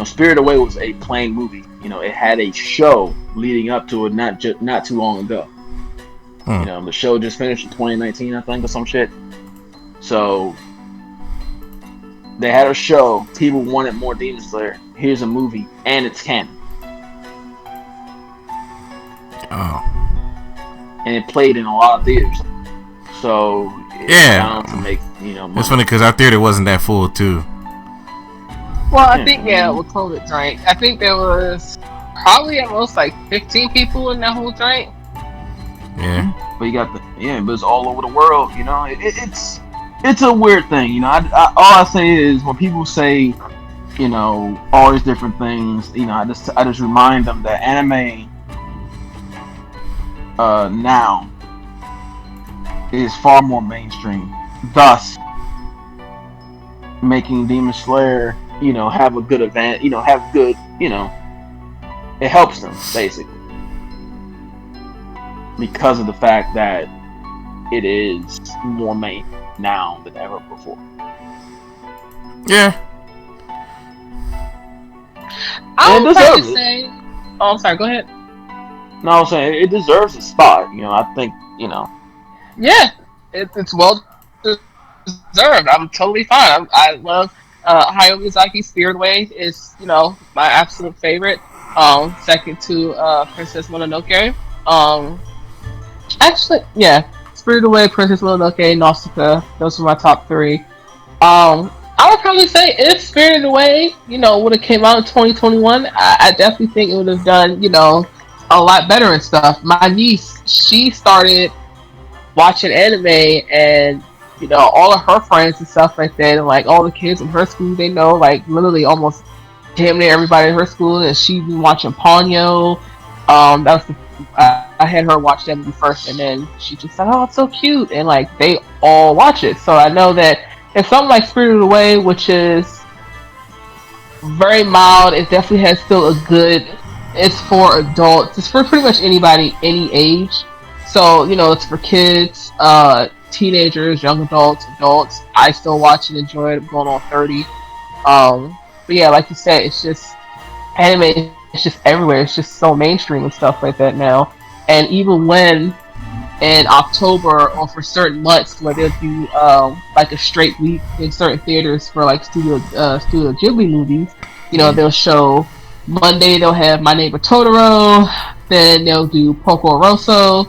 S4: Spirited Away was a plain movie. It had a show leading up to it not too long ago. The show just finished in 2019, I think, or some shit. So they had a show. People wanted more Demon Slayer. Here's a movie, and it's canon.
S1: Oh.
S4: And it played in a lot of theaters. So it's bound to make money.
S1: It's funny because our theater wasn't that full too.
S5: Well, I think with COVID drink, I think there was probably at most like 15 people in that whole drink.
S1: Yeah.
S4: But you got but it's all over the world. It's a weird thing. All I say is when people say, all these different things, I just remind them that anime now is far more mainstream, thus making Demon Slayer, have a good event, have good, it helps them basically because of the fact that it is more main now than ever before.
S1: Yeah.
S5: I would probably say. Oh, I'm sorry. Go ahead.
S4: No, I'm saying it deserves a spot. I think.
S5: Yeah, it's well deserved. I'm totally fine. I love Hayao Miyazaki's Spirited Away is my absolute favorite. Second to Princess Mononoke. Actually, yeah, Spirited Away, Princess Mononoke, Nausicaa. Those are my top 3. I would probably say if Spirited Away, would have came out in 2021, I definitely think it would have done, a lot better and stuff. My niece, she started watching anime, and all of her friends and stuff like that, and like all the kids in her school, they know like literally almost damn near everybody in her school, and she's been watching Ponyo. That was I had her watch that movie first, and then she just said, "Oh, it's so cute," and like they all watch it. So I know that if something like Spirited Away, which is very mild, it definitely has still a good. It's for adults. It's for pretty much anybody, any age. So it's for kids, teenagers, young adults. I still watch and enjoy it. I'm going on 30. But yeah, like you said, it's just anime. It's just everywhere. It's just so mainstream and stuff like that now. And even when in October or for certain months where they'll do like a straight week in certain theaters for like Studio Ghibli movies, they'll show Monday they'll have My Neighbor Totoro, then they'll do Porco Rosso,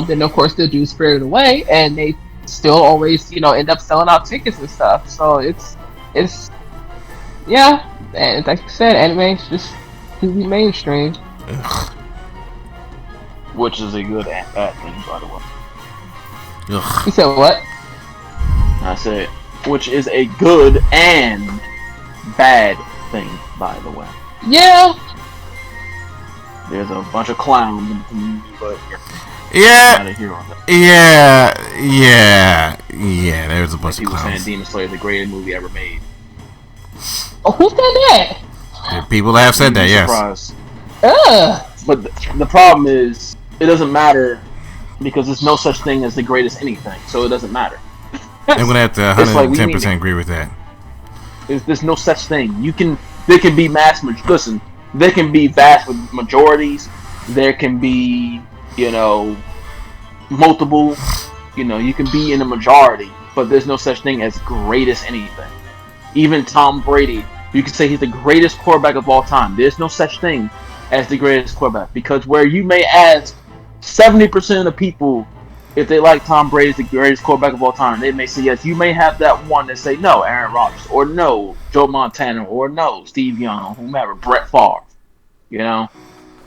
S5: then of course they'll do Spirited Away, and they still always end up selling out tickets and stuff. So it's yeah, and like I said, anime is just completely mainstream.
S1: Ugh.
S4: Which is a good and bad thing, by the way.
S1: Ugh.
S5: You said what?
S4: I said, which is a good and bad thing, by the way.
S5: Yeah.
S4: There's a bunch of clowns in the community, but
S1: Yeah,
S4: not a hero on that.
S1: yeah. There's a bunch of
S4: People saying
S1: clowns.
S4: Demon Slayer is the greatest movie ever made.
S5: Oh, who said that?
S1: Yeah, people have said that, yes.
S4: Surprised.
S5: Ugh.
S4: But the problem is, it doesn't matter because there's no such thing as the greatest anything, so it doesn't matter.
S1: I'm gonna have to
S4: It's like we
S1: 110% agree with that.
S4: There's no such thing. There can be listen, there can be vast majorities. There can be, multiple. You can be in a majority, but there's no such thing as greatest anything. Even Tom Brady, you can say he's the greatest quarterback of all time. There's no such thing as the greatest quarterback, because where you may ask 70% of the people if they like Tom Brady as the greatest quarterback of all time, they may say yes. You may have that one that say no, Aaron Rodgers, or no, Joe Montana, or no, Steve Young, or whomever, Brett Favre.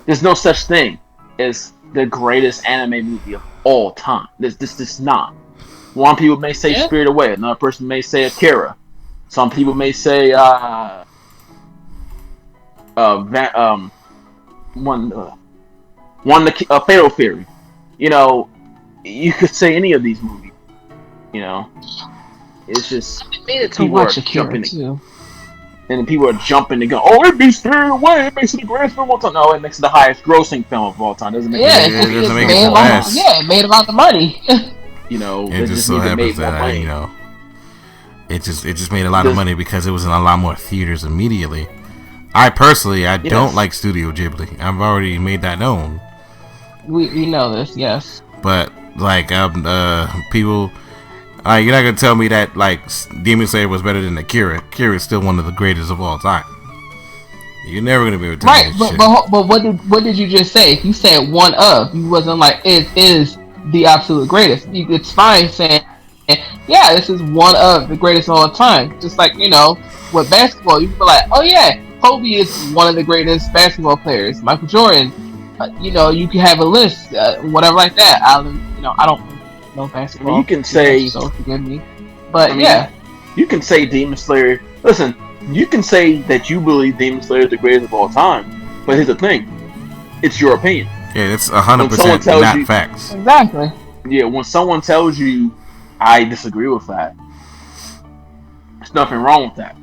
S4: There's no such thing as the greatest anime movie of all time. This not. One people may say Spirit Away, another person may say Akira. Some people may say Fatal Fury. You could say any of these movies. It's just people are jumping too. And people are jumping to go. Oh, it beats Spirit Away. It makes it the greatest film of all time. No, it makes it the highest grossing film of all time. Doesn't make
S5: it doesn't make it last. Yeah, it made a lot of money.
S1: It just so happens that it just made a lot of money because it was in a lot more theaters immediately. I personally don't like Studio Ghibli. I've already made that known.
S5: We know this, yes.
S1: But people, you're not gonna tell me that Demon Slayer was better than Akira. Akira is still one of the greatest of all time. You're never gonna be able to tell me that shit.
S5: But what did you just say? You said one of. You wasn't like it is the absolute greatest. It's fine saying, yeah, this is one of the greatest of all time. Just like with basketball, you can be like, oh yeah, Kobe is one of the greatest basketball players. Michael Jordan. You can have a list, whatever like that. I don't know basketball.
S4: You can say,
S5: so forgive me, but yeah,
S4: you can say Demon Slayer. Listen, you can say that you believe Demon Slayer is the greatest of all time, but here's the thing: it's your opinion.
S1: Yeah, it's 100% not facts.
S5: Exactly.
S4: Yeah, when someone tells you, I disagree with that, there's nothing wrong with that.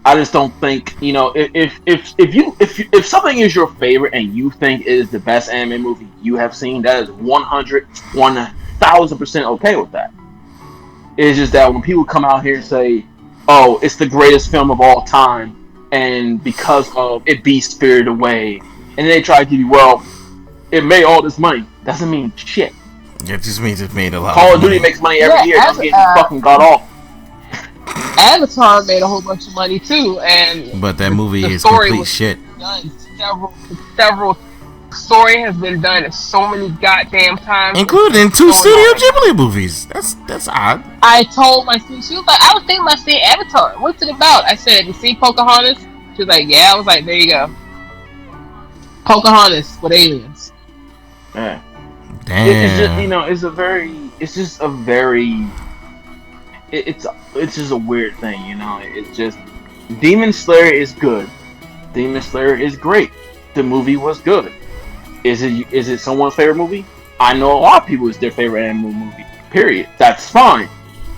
S4: I just don't think if something is your favorite and you think it is the best anime movie you have seen, that is 1,000% okay with that. It's just that when people come out here and say, "Oh, it's the greatest film of all time," and because of it beats Spirited Away, and they try to give you, well, it made all this money, doesn't mean shit.
S1: It just means it made a lot.
S4: Call of Duty makes money every year. I'm getting fucking got off.
S5: Avatar made a whole bunch of money too,
S1: but that movie is complete shit.
S5: Several story has been done so many goddamn times,
S1: including 2 Studio Ghibli movies. That's odd.
S5: I told my student, she was like, I was thinking about seeing Avatar. What's it about? I said, you see Pocahontas? She was like, yeah. I was like, there you go. Pocahontas with aliens.
S4: Yeah.
S1: Damn.
S4: It's just a weird thing, It's just Demon Slayer is good. Demon Slayer is great. The movie was good. Is it someone's favorite movie? I know a lot of people it's their favorite anime movie. Period. That's fine.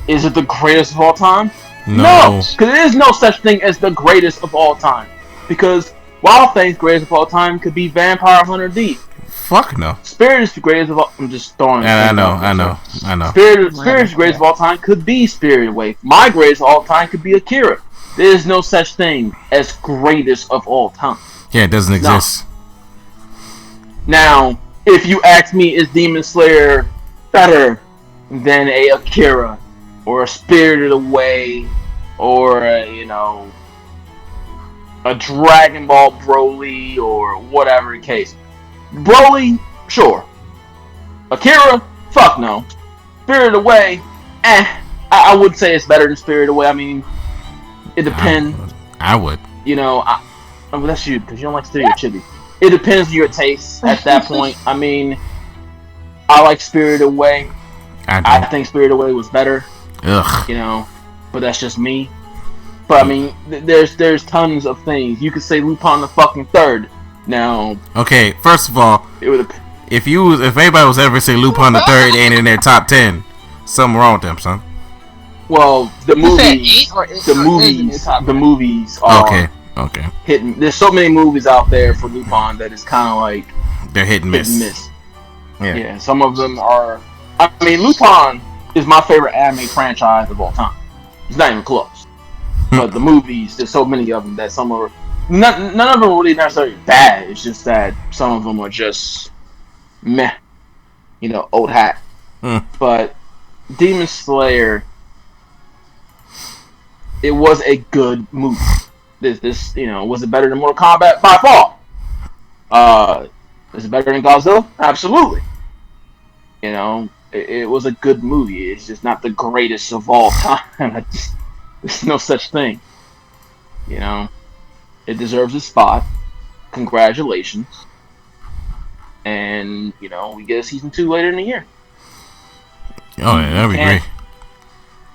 S4: Is it the greatest of all time? No, because there is no such thing as the greatest of all time. Because Wild Thing's greatest of all time could be Vampire Hunter D.
S1: Fuck no.
S4: Spirit is the greatest of all. I'm just throwing.
S1: I know.
S4: Spirit's greatest of all time could be Spirited Away. My greatest of all time could be Akira. There is no such thing as greatest of all time.
S1: Yeah, it doesn't exist.
S4: Now, if you ask me, is Demon Slayer better than a Akira or a Spirited Away or a Dragon Ball Broly or whatever the case? Broly, sure. Akira, fuck no. Spirited Away, I would say it's better than Spirited Away. I mean, it depends.
S1: I would.
S4: Well, that's you because you don't like Studio Ghibli. It depends on your taste at that point. I mean, I like Spirited Away. I think Spirited Away was better.
S1: Ugh.
S4: But that's just me. But I mean, there's tons of things. You could say Lupin the fucking third. Now,
S1: okay, first of all,
S4: it would.
S1: if anybody was ever say Lupin the third ain't in their top 10, something wrong with them, son.
S4: Well, the
S5: You said
S4: movies,
S5: eight or
S4: the movies are
S1: Okay.
S4: hitting. There's so many movies out there for Lupin that it's kind of like
S1: They're hit and miss.
S4: Yeah, some of them are. I mean, Lupin is my favorite anime franchise of all time. It's not even close. But the movies, there's so many of them that some are. None of them are really necessarily bad. It's just that some of them are just meh. You know, old hat. But Demon Slayer, it was a good movie. This was it better than Mortal Kombat? By far. Is it better than Godzilla? Absolutely. You know, it was a good movie. It's just not the greatest of all time. There's no such thing. You know, it deserves a spot. Congratulations. And, you know, we get a season 2 later in the year.
S1: Oh, yeah, that'd be great.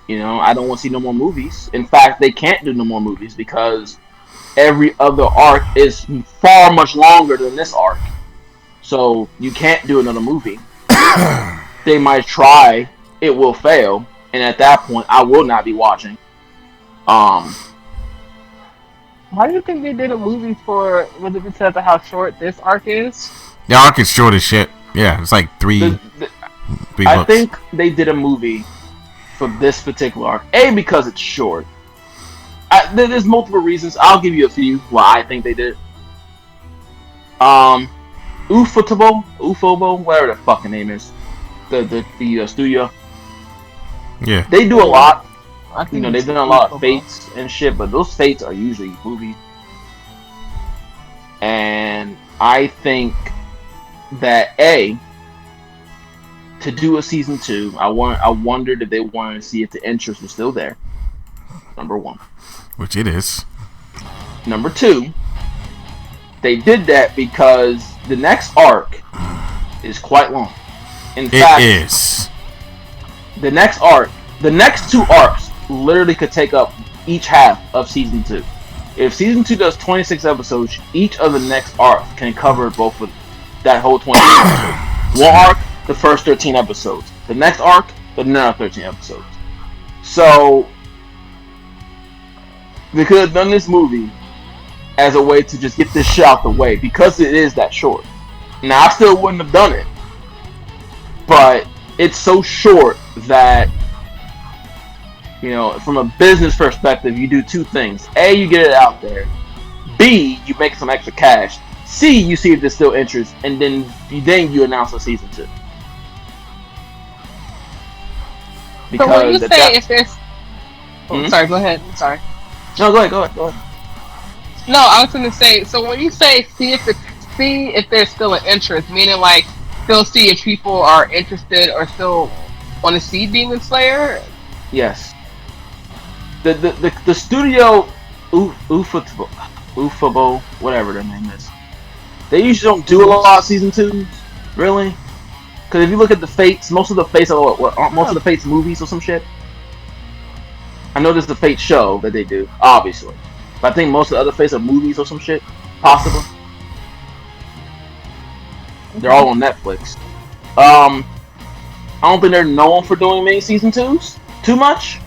S4: You know, I don't want to see no more movies. In fact, they can't do no more movies because every other arc is far much longer than this arc. So you can't do another movie. They might try, it will fail, and at that point, I will not be watching.
S5: Why do you think they did a movie for? Was it because of how short this arc is?
S1: The arc is short as shit. Yeah, it's like three books.
S4: I think they did a movie for this particular arc. A, because it's short. There's multiple reasons. I'll give you a few why I think they did. Ufotable, whatever the fucking name is, the studio.
S1: Yeah.
S4: They do a lot. You know, they've done a lot of fates and shit, but those fates are usually movies. And I think that to do a season 2, I wondered if they wanted to see if the interest was still there. Number 1.
S1: Which it is.
S4: Number 2, they did that because the next arc is quite long. In fact,
S1: it is.
S4: The next 2 arcs literally could take up each half of season 2. If season 2 does 26 episodes, each of the next arc can cover both of that whole 26 episodes. One arc, the first 13 episodes. The next arc, another 13 episodes. So, they could have done this movie as a way to just get this shit out the way because it is that short. Now, I still wouldn't have done it, but it's so short that, you know, from a business perspective, you do 2 things. A, you get it out there. B, you make some extra cash. C, you see if there's still interest, and then you announce a season 2.
S5: Because so when you say if there's... sorry, go ahead. I'm sorry.
S4: No, go ahead.
S5: No, I was going to say, so when you say see if there's still an interest, meaning like still see if people are interested or still want to see Demon Slayer?
S4: Yes. The studio Ufotable, whatever their name is, they usually don't do a lot of season 2s, really. Because if you look at the Fates, most of the Fates movies or some shit. I know there's the Fate show that they do, obviously, but I think most of the other Fates are movies or some shit, possibly. They're all on Netflix. I don't think they're known for doing many season 2s too much.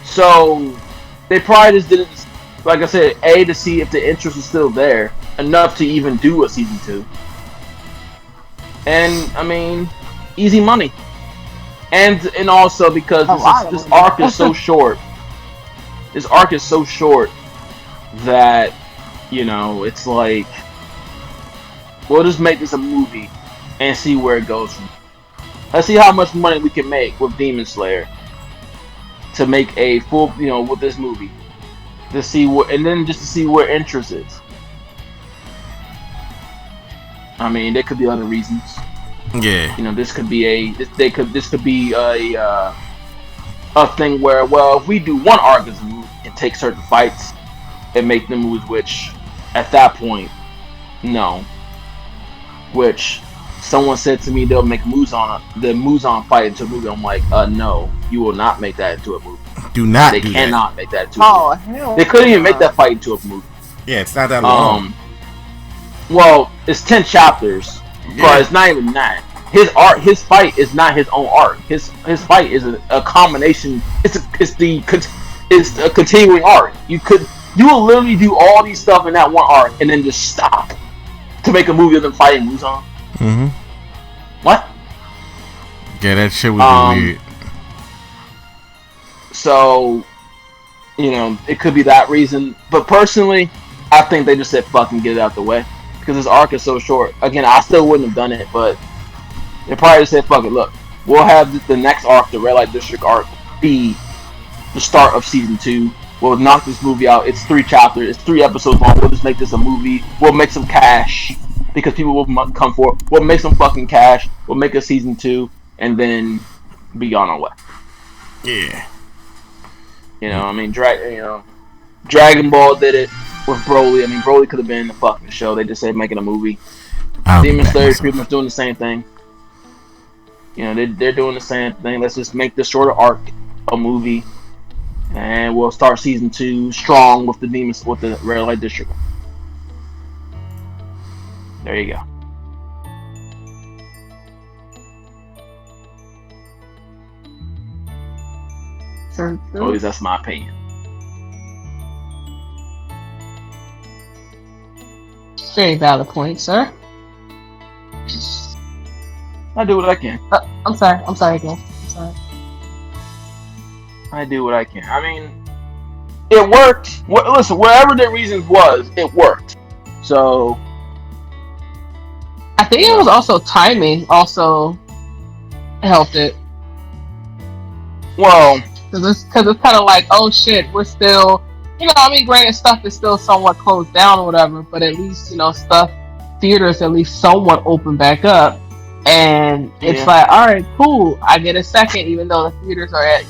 S4: So they probably just did it, like I said, A, to see if the interest is still there enough to even do a season 2. And I mean, easy money. And also because this arc is so short. This arc is so short that, you know, it's like, we'll just make this a movie and see where it goes from. Let's see how much money we can make with Demon Slayer to make a full, you know, with this movie. To see what, and then just to see where interest is. I mean, there could be other reasons.
S1: Yeah.
S4: You know, this could be a thing where, well, if we do one arc as a movie and take certain fights and make them movies, which at that point, no. Which someone said to me they'll make the Muzan fight into a movie. I'm like, no, you will not make that into a movie.
S1: Do not
S4: They
S1: do
S4: cannot
S1: that.
S4: make that into
S5: Oh
S4: a movie.
S5: hell!
S4: They couldn't even make that fight into a movie.
S1: Yeah, it's not that long.
S4: Well, it's 10 chapters, but it's not even that. His fight is not his own arc. His fight is a combination. It's a continuing arc. You will literally do all these stuff in that one arc and then just stop to make a movie of them fighting Muzan.
S1: Mm-hmm.
S4: What?
S1: Yeah, that shit would be weird.
S4: So, it could be that reason. But personally, I think they just said fucking get it out the way. Because this arc is so short. Again, I still wouldn't have done it, but they probably just said, fuck it, look, we'll have the next arc, the Red Light District arc, be the start of season 2. We'll knock this movie out. It's 3 chapters. It's 3 episodes long. We'll just make this a movie. We'll make some cash because people will come for it. We'll make some fucking cash. We'll make a season 2 and then be on our way.
S1: Yeah.
S4: Dragon Ball did it with Broly. I mean, Broly could have been in the fucking show. They just said making a movie. Demon Slayer is pretty much doing the same thing. They're doing the same thing. Let's just make this shorter arc a movie, and we'll start season 2 strong with the Red Light District. There you go. At least that's my opinion.
S5: Very valid point, sir.
S4: I do what I can.
S5: I'm sorry again. I'm sorry.
S4: I do what I can. I mean, it worked. Listen, whatever the reasons was, it worked. So,
S5: I think it was also timing. Also helped it.
S4: Well,
S5: because it's kind of like, oh shit, we're still, granted stuff is still somewhat closed down or whatever, but at least theaters at least somewhat open back up, and it's like, all right, cool, I get a second, even though the theaters are at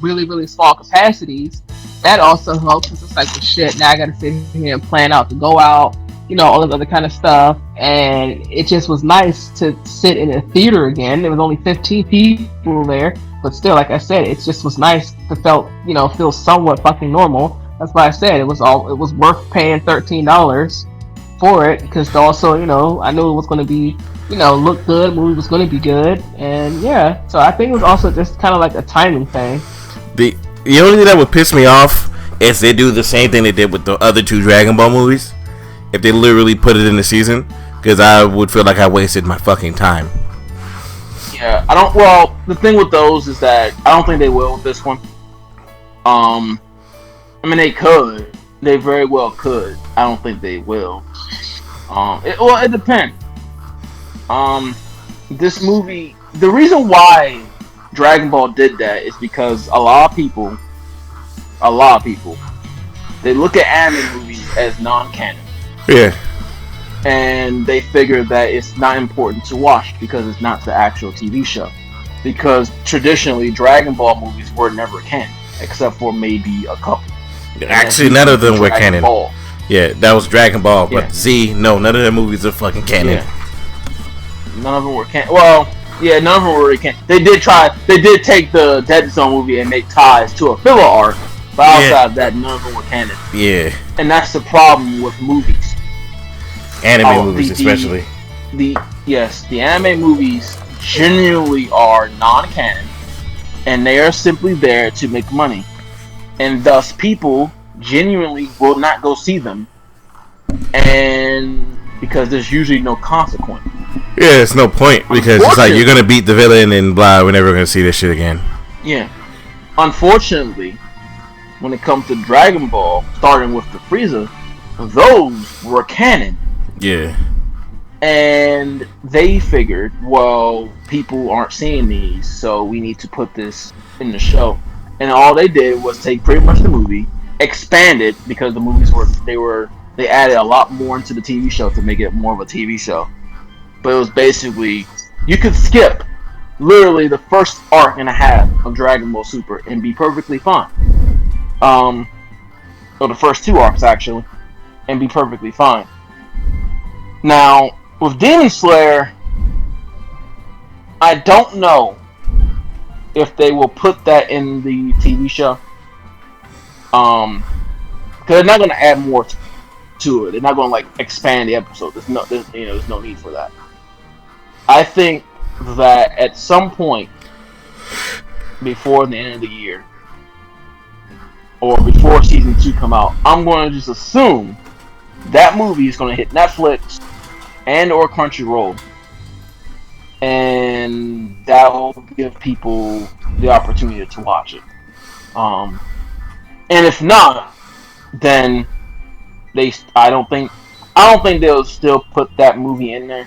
S5: really really small capacities. That also helps. It's like, well, shit, now I gotta sit here and plan out to go out, all this other kind of stuff, and it just was nice to sit in a theater again. There was only 15 people there, but still, like I said, it just was nice to feel somewhat fucking normal. That's why I said it was worth paying $13 for it, because also, I knew it was going to be, look good, movie was going to be good, and yeah, so I think it was also just kind of like a timing thing.
S1: The only thing that would piss me off is they do the same thing they did with the other 2 Dragon Ball movies. If they literally put it in the season, because I would feel like I wasted my fucking time.
S4: Yeah, I don't. Well, the thing with those is that I don't think they will with this one. I mean, they could. They very well could. I don't think they will. It depends. This movie. The reason why Dragon Ball did that is because a lot of people, they look at anime movies as non-canon.
S1: Yeah.
S4: And they figure that it's not important to watch because it's not the actual TV show. Because traditionally, Dragon Ball movies were never canon, except for maybe a couple.
S1: Actually, none of them were canon.
S4: Ball.
S1: Yeah, that was Dragon Ball, but Z, no, none of their movies are fucking canon.
S4: Yeah. None of them were canon. Well, yeah, none of them were really canon. They did take the Dead Zone movie and make ties to a filler arc, but outside of that, none of them were canon.
S1: Yeah.
S4: And that's the problem with movies.
S1: Anime movies, especially.
S4: The anime movies genuinely are non-canon, and they are simply there to make money, and thus people genuinely will not go see them, and because there's usually no consequence.
S1: Yeah, it's no point, because it's like you're gonna beat the villain and blah, we're never gonna see this shit again.
S4: Yeah. Unfortunately, when it comes to Dragon Ball, starting with the Frieza, those were canon.
S1: Yeah.
S4: And they figured, well, people aren't seeing these, so we need to put this in the show. And all they did was take pretty much the movie, expand it, because the movies they added a lot more into the TV show to make it more of a TV show. But it was basically, you could skip literally the first arc and a half of Dragon Ball Super and be perfectly fine. Or the first 2 arcs actually, and be perfectly fine. Now, with Demon Slayer, I don't know if they will put that in the TV show. Because they're not going to add more to it. They're not going to like expand the episode. There's no need for that. I think that at some point before the end of the year or before season 2 come out, I'm going to just assume that movie is going to hit Netflix and or Crunchyroll, and that will give people the opportunity to watch it. And if not, then I don't think they'll still put that movie in there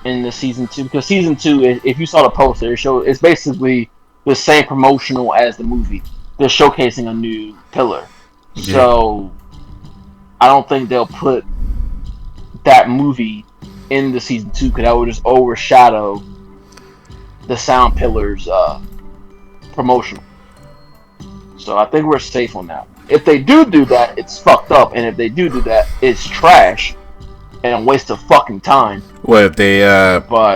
S4: in the season 2, because season 2, if you saw the poster, it's basically the same promotional as the movie. They're showcasing a new pillar, so I don't think they'll put that movie in the season 2, because that would just overshadow the Sound Pillars promotional. So I think we're safe on that. If they do that, it's fucked up, and if they do that, it's trash and a waste of fucking time.
S1: What if they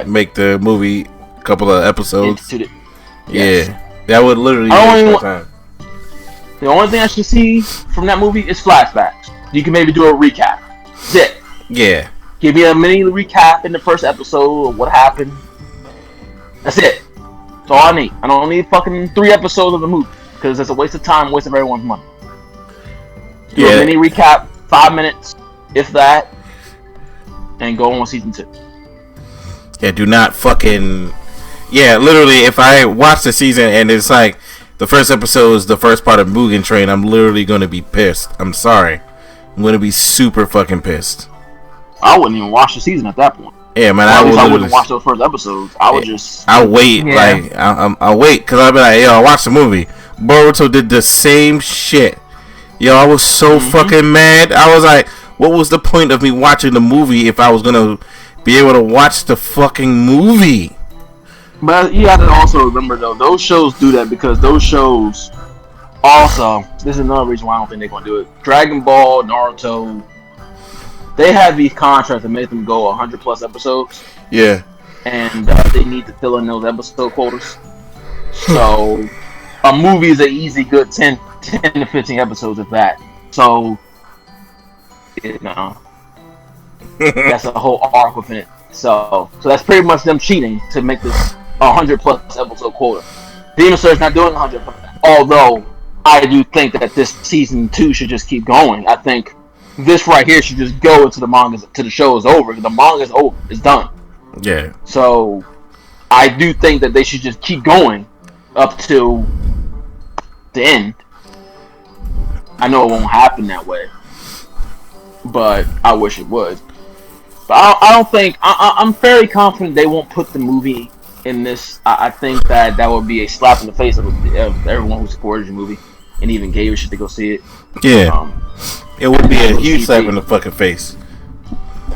S1: make the movie a couple of episodes?
S4: Yes.
S1: Yeah, that would literally waste time.
S4: The only thing I should see from that movie is flashbacks. You can maybe do a recap. That's it.
S1: Yeah.
S4: Give me a mini recap in the first episode of what happened. That's it. That's all I need. I don't need fucking 3 episodes of the movie, because it's a waste of time, waste of everyone's money. Do a mini recap, 5 minutes, if that, and go on season 2.
S1: Yeah, do not fucking... Yeah, literally, if I watch the season and it's like the first episode is the first part of Mugen Train, I'm literally going to be pissed. I'm sorry. I'm going to be super fucking pissed.
S4: I wouldn't even watch the season at that point.
S1: Yeah, man,
S4: I wouldn't watch those first episodes. I would just...
S1: I'll wait, I'll wait, because I'll be like, yo, I watched the movie. Boruto did the same shit. Yo, I was so fucking mad. I was like, what was the point of me watching the movie if I was gonna be able to watch the fucking movie?
S4: But you have to also remember, though, those shows do that because those shows also, this is another reason why I don't think they're gonna do it. Dragon Ball, Naruto, they have these contracts that make them go 100 plus episodes.
S1: Yeah.
S4: And they need to fill in those episode quotas. So a movie is an easy good 10 to 15 episodes of that. So, you know, that's a whole arc within it. So that's pretty much them cheating to make this 100 plus episode quota. Demon Slayer's not doing 100, although I do think that this season 2 should just keep going. I think this right here should just go into the manga till the show is over. The manga is over. It's done.
S1: Yeah.
S4: So I do think that they should just keep going up till the end. I know it won't happen that way, but I wish it would. But I don't think... I'm fairly confident they won't put the movie in this. I think that would be a slap in the face of everyone who supported the movie and even gave a shit to go see it.
S1: Yeah. It would be a huge slap in the fucking face.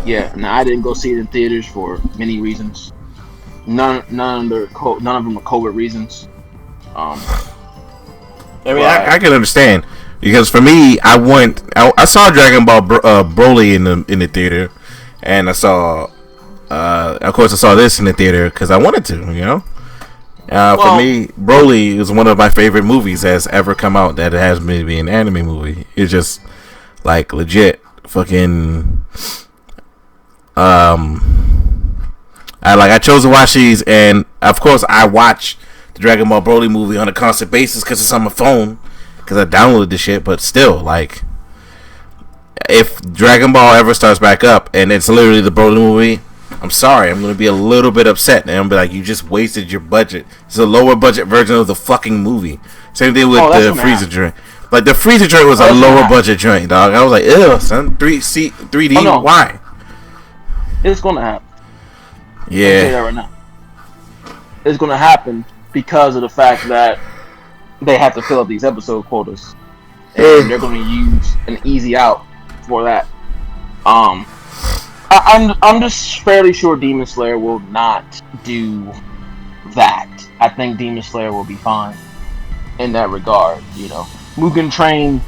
S4: Yeah. Now, I didn't go see it in theaters for many reasons. None of them are COVID reasons.
S1: I mean, I can understand, because for me, I saw Dragon Ball Broly in the theater, and I saw, of course, I saw this in the theater because I wanted to, you know. For me, Broly is one of my favorite movies that's ever come out that has maybe an anime movie. It's just like legit fucking. I chose to watch these, and of course, I watch the Dragon Ball Broly movie on a constant basis because it's on my phone, because I downloaded the shit. But still, like, if Dragon Ball ever starts back up and it's literally the Broly movie, I'm sorry, I'm gonna be a little bit upset, and I'm gonna be like, you just wasted your budget. It's a lower budget version of the fucking movie. Same thing with the Frieza joint. Like, the Frieza joint was a lower budget joint, dog. I was like, ew, son, 3D, why?
S4: It's gonna happen.
S1: Yeah.
S4: I'll tell you that right now. It's gonna happen because of the fact that they have to fill up these episode quotas, and they're gonna use an easy out for that. I'm just fairly sure Demon Slayer will not do that. I think Demon Slayer will be fine in that regard. You know, Mugen Train,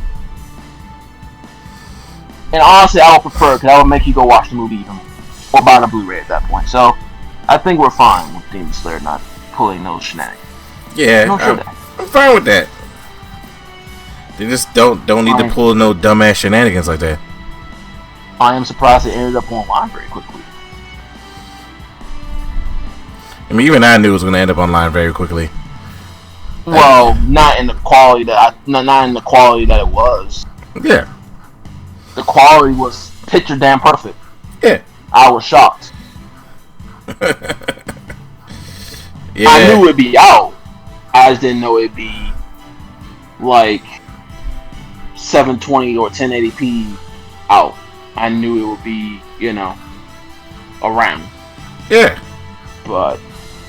S4: and honestly, I would prefer, because that would make you go watch the movie even, or buy the Blu-ray at that point. So I think we're fine with Demon Slayer not pulling those shenanigans.
S1: Yeah, I'm fine with that. They just don't need to pull no dumbass shenanigans like that.
S4: I am surprised it ended up online very quickly.
S1: I mean, even I knew it was going to end up online very quickly.
S4: Well, not in the quality that it was.
S1: Yeah.
S4: The quality was picture damn perfect.
S1: Yeah.
S4: I was shocked.
S1: Yeah.
S4: I knew it'd be out. I just didn't know it'd be like 720 or 1080p out. I knew it would be, around.
S1: Yeah.
S4: But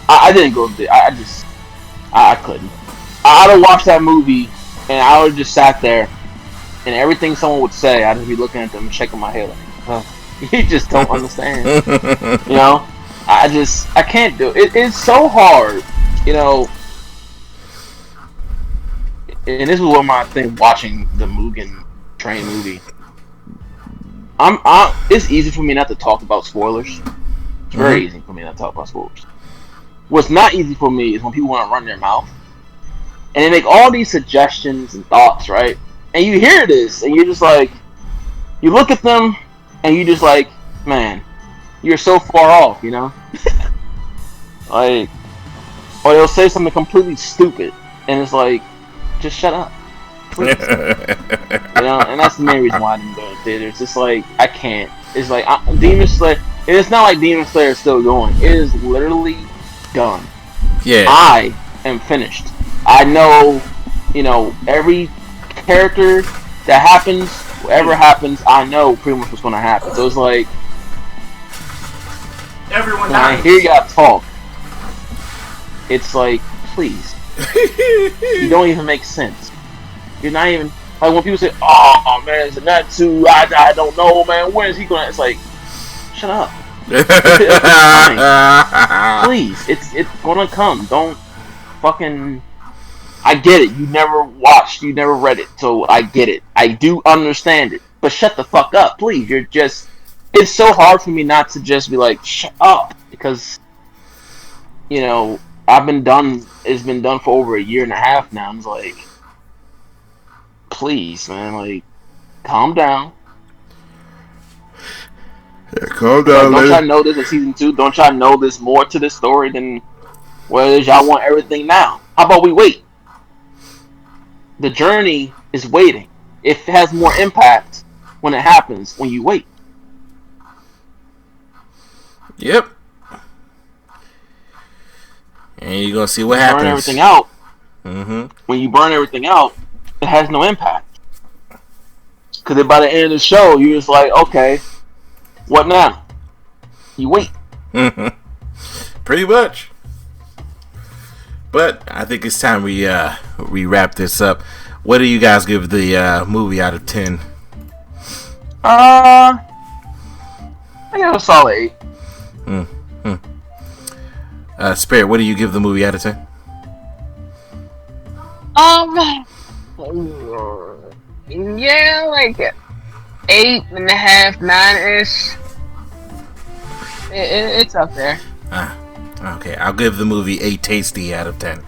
S4: I didn't go there. I couldn't. I'd have watched that movie and I would have just sat there and everything someone would say, I'd just be looking at them and shaking my head like, you just don't understand. I can't do it. It's so hard, and this is what my thing watching the Mugen Train movie. It's easy for me not to talk about spoilers. It's very easy for me not to talk about spoilers. What's not easy for me is when people want to run their mouth and they make all these suggestions and thoughts, right? And you hear this and you're just like, you look at them and you just like, man, you're so far off, like, or they'll say something completely stupid and it's like, just shut up, please. And that's the main reason why I didn't go to theater. It's just like, I can't. It's like Demon Slayer. It's not like Demon Slayer is still going. It is literally done.
S1: Yeah.
S4: I am finished. I know, every character that happens, whatever happens, I know pretty much what's going to happen. So it's like,
S5: everyone
S4: when I hear y'all talk, it's like, please. You don't even make sense. You're not even like when people say, "Oh man, it's a Natsu. I don't know, man. When is he gonna?" It's like, shut up. Please, it's gonna come. Don't fucking. I get it. You never watched. You never read it, so I get it. I do understand it. But shut the fuck up, please. You're just. It's so hard for me not to just be like, shut up, because I've been done. It's been done for over a year and a half now. I'm like, please, man, like, calm down.
S1: Yeah, calm down.
S4: Like, don't y'all know this in season 2? Don't y'all know there's more to this story than what it is y'all want everything now? How about we wait? The journey is waiting. It has more impact when it happens when you wait.
S1: Yep. And you're gonna see what happens.
S4: Burn everything out. When you burn everything out, it has no impact. Because by the end of the show, you're just like, okay, what now? You wait.
S1: Pretty much. But I think it's time we wrap this up. What do you guys give the movie out of 10?
S4: I give it a solid 8.
S1: Spirit, what do you give the movie out of 10?
S5: Yeah, like 8.5, 9-ish. It's up there.
S1: Okay, I'll give the movie 8 tasty out of 10.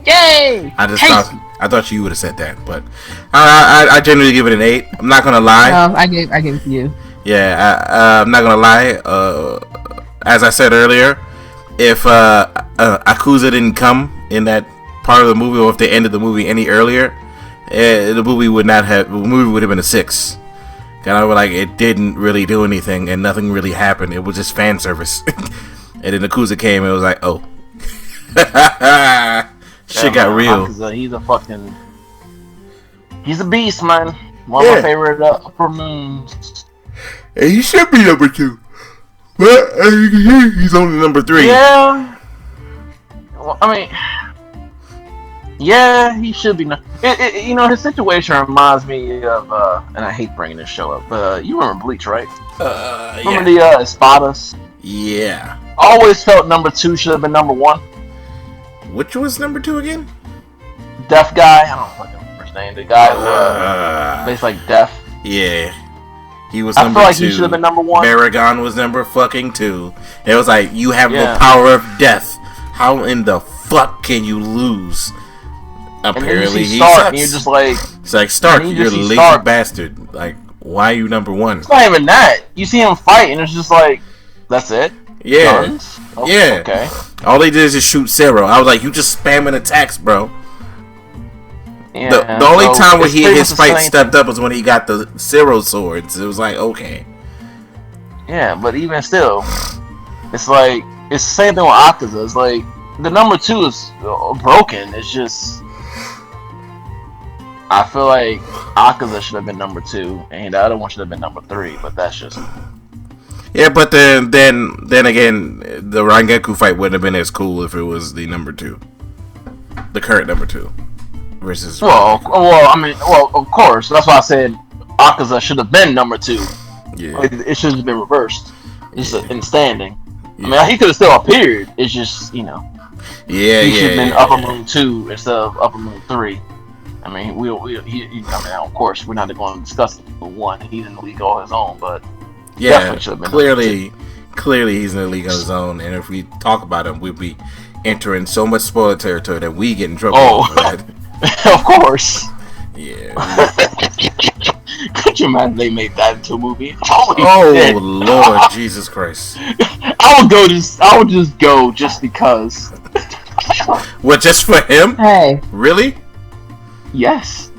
S5: Yay!
S1: I thought you would have said that, but I generally give it an 8. I'm not gonna lie.
S5: I gave it to you.
S1: Yeah, I'm not gonna lie. As I said earlier, if Akuza didn't come in that part of the movie, or if they ended the movie any earlier, the movie would have been a 6. Kind of like it didn't really do anything and nothing really happened. It was just fan service. And then Akuza came and it was like, oh, shit got real.
S4: He's a beast, man. One of my favorite upper moons.
S1: And he should be number 2. But he's only number 3.
S4: Yeah. Well, I mean, yeah, he should be. His situation reminds me of, and I hate bringing this show up, but you remember Bleach, right? Remember the Espadas?
S1: Yeah.
S4: Always felt number 2 should have been number 1.
S1: Which was number 2 again?
S4: Deaf guy. I don't fucking remember his name. The guy who based like deaf.
S1: Yeah. He was
S4: I
S1: number
S4: feel like
S1: 2.
S4: he should have been number 1.
S1: Baragon was number fucking 2. It was like, you have the power of death. How in the fuck can you lose? Apparently he
S4: Stark,
S1: sucks.
S4: and you're just like,
S1: it's like, Stark,
S4: and
S1: you're a
S4: see
S1: lazy
S4: Stark.
S1: bastard. Like, why are you number one?
S4: It's not even that. You see him fight, and it's just like, that's it.
S1: Yeah,
S4: Guns? Oh,
S1: yeah.
S4: Okay.
S1: All they did is just shoot Zero. I was like, you just spamming attacks, bro.
S4: Yeah,
S1: The only
S4: so
S1: time when
S4: it's pretty
S1: his
S4: much the
S1: fight
S4: same
S1: stepped
S4: thing.
S1: up was when he got the Zero swords. It was like, okay.
S4: Yeah, but even still, it's like it's the same thing with Akaza. It's like the number 2 is broken. It's just I feel like Akaza should have been number 2, and the other one should have been number 3. But that's just
S1: Yeah, but then again, the Rangeku fight wouldn't have been as cool if it was the number 2, the current number 2, versus.
S4: well, of course. That's why I said Akaza should have been number 2.
S1: Yeah,
S4: Like, it should have been reversed, just
S1: Yeah.
S4: in standing.
S1: yeah.
S4: I mean, he could have still appeared. It's just
S1: yeah,
S4: he should have been
S1: yeah.
S4: Upper Moon 2 instead of Upper Moon 3. I mean, of course, we're not going to discuss one. He's in the league all his own, but
S1: Yeah,
S4: definitely should have been
S1: clearly he's in the league of his own, and if we talk about him, we'll be entering so much spoiler territory that we get in trouble over that.
S4: of course.
S1: Yeah.
S4: Could you imagine they made that into a movie? Holy
S1: Oh
S4: shit.
S1: Lord Jesus Christ!
S4: I would just go just because.
S1: What, just for him?
S5: Hey.
S1: Really?
S4: Yes.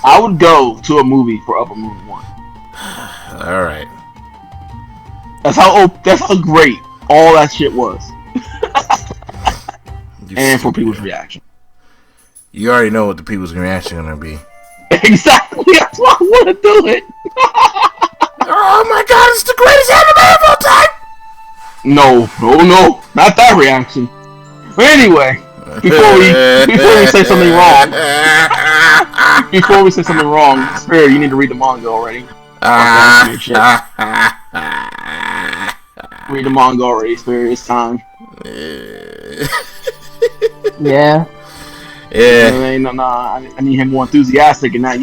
S4: I would go to a movie for Upper Moon 1.
S1: All right.
S4: That's how great all that shit was. And for people's reaction.
S1: You already know what the people's reaction gonna be.
S4: Exactly, that's why I want to do it.
S1: Oh my God! It's the greatest anime of all time.
S4: No, not that reaction. But anyway, before we say something wrong, Spirit, you need to read the manga already. Read the manga already, Spirit. It's time.
S5: Yeah.
S1: Yeah.
S4: No, I need him more enthusiastic and not,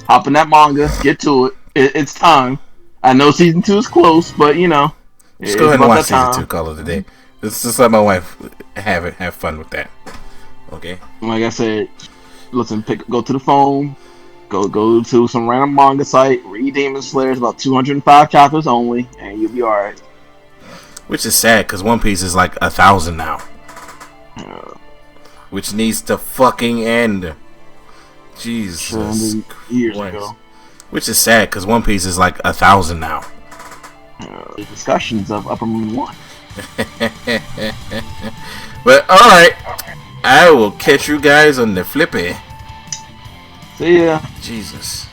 S4: hop in that manga, get to it. It's time. I know season 2 is close, but
S1: Just go ahead and watch season 2. Call it a day. Just let my wife have fun with that. Okay.
S4: Like I said, listen, go to the phone, go to some random manga site, read Demon Slayer. It's about 205 chapters only, and you'll be all right.
S1: Which is sad because One Piece is like 1,000 now. Which needs to fucking end. Jesus
S4: years
S1: Christ.
S4: ago.
S1: Which is sad because One Piece is like 1,000 now.
S4: The discussions of Upper Moon 1.
S1: But alright. I will catch you guys on the flippy.
S4: See ya.
S1: Jesus.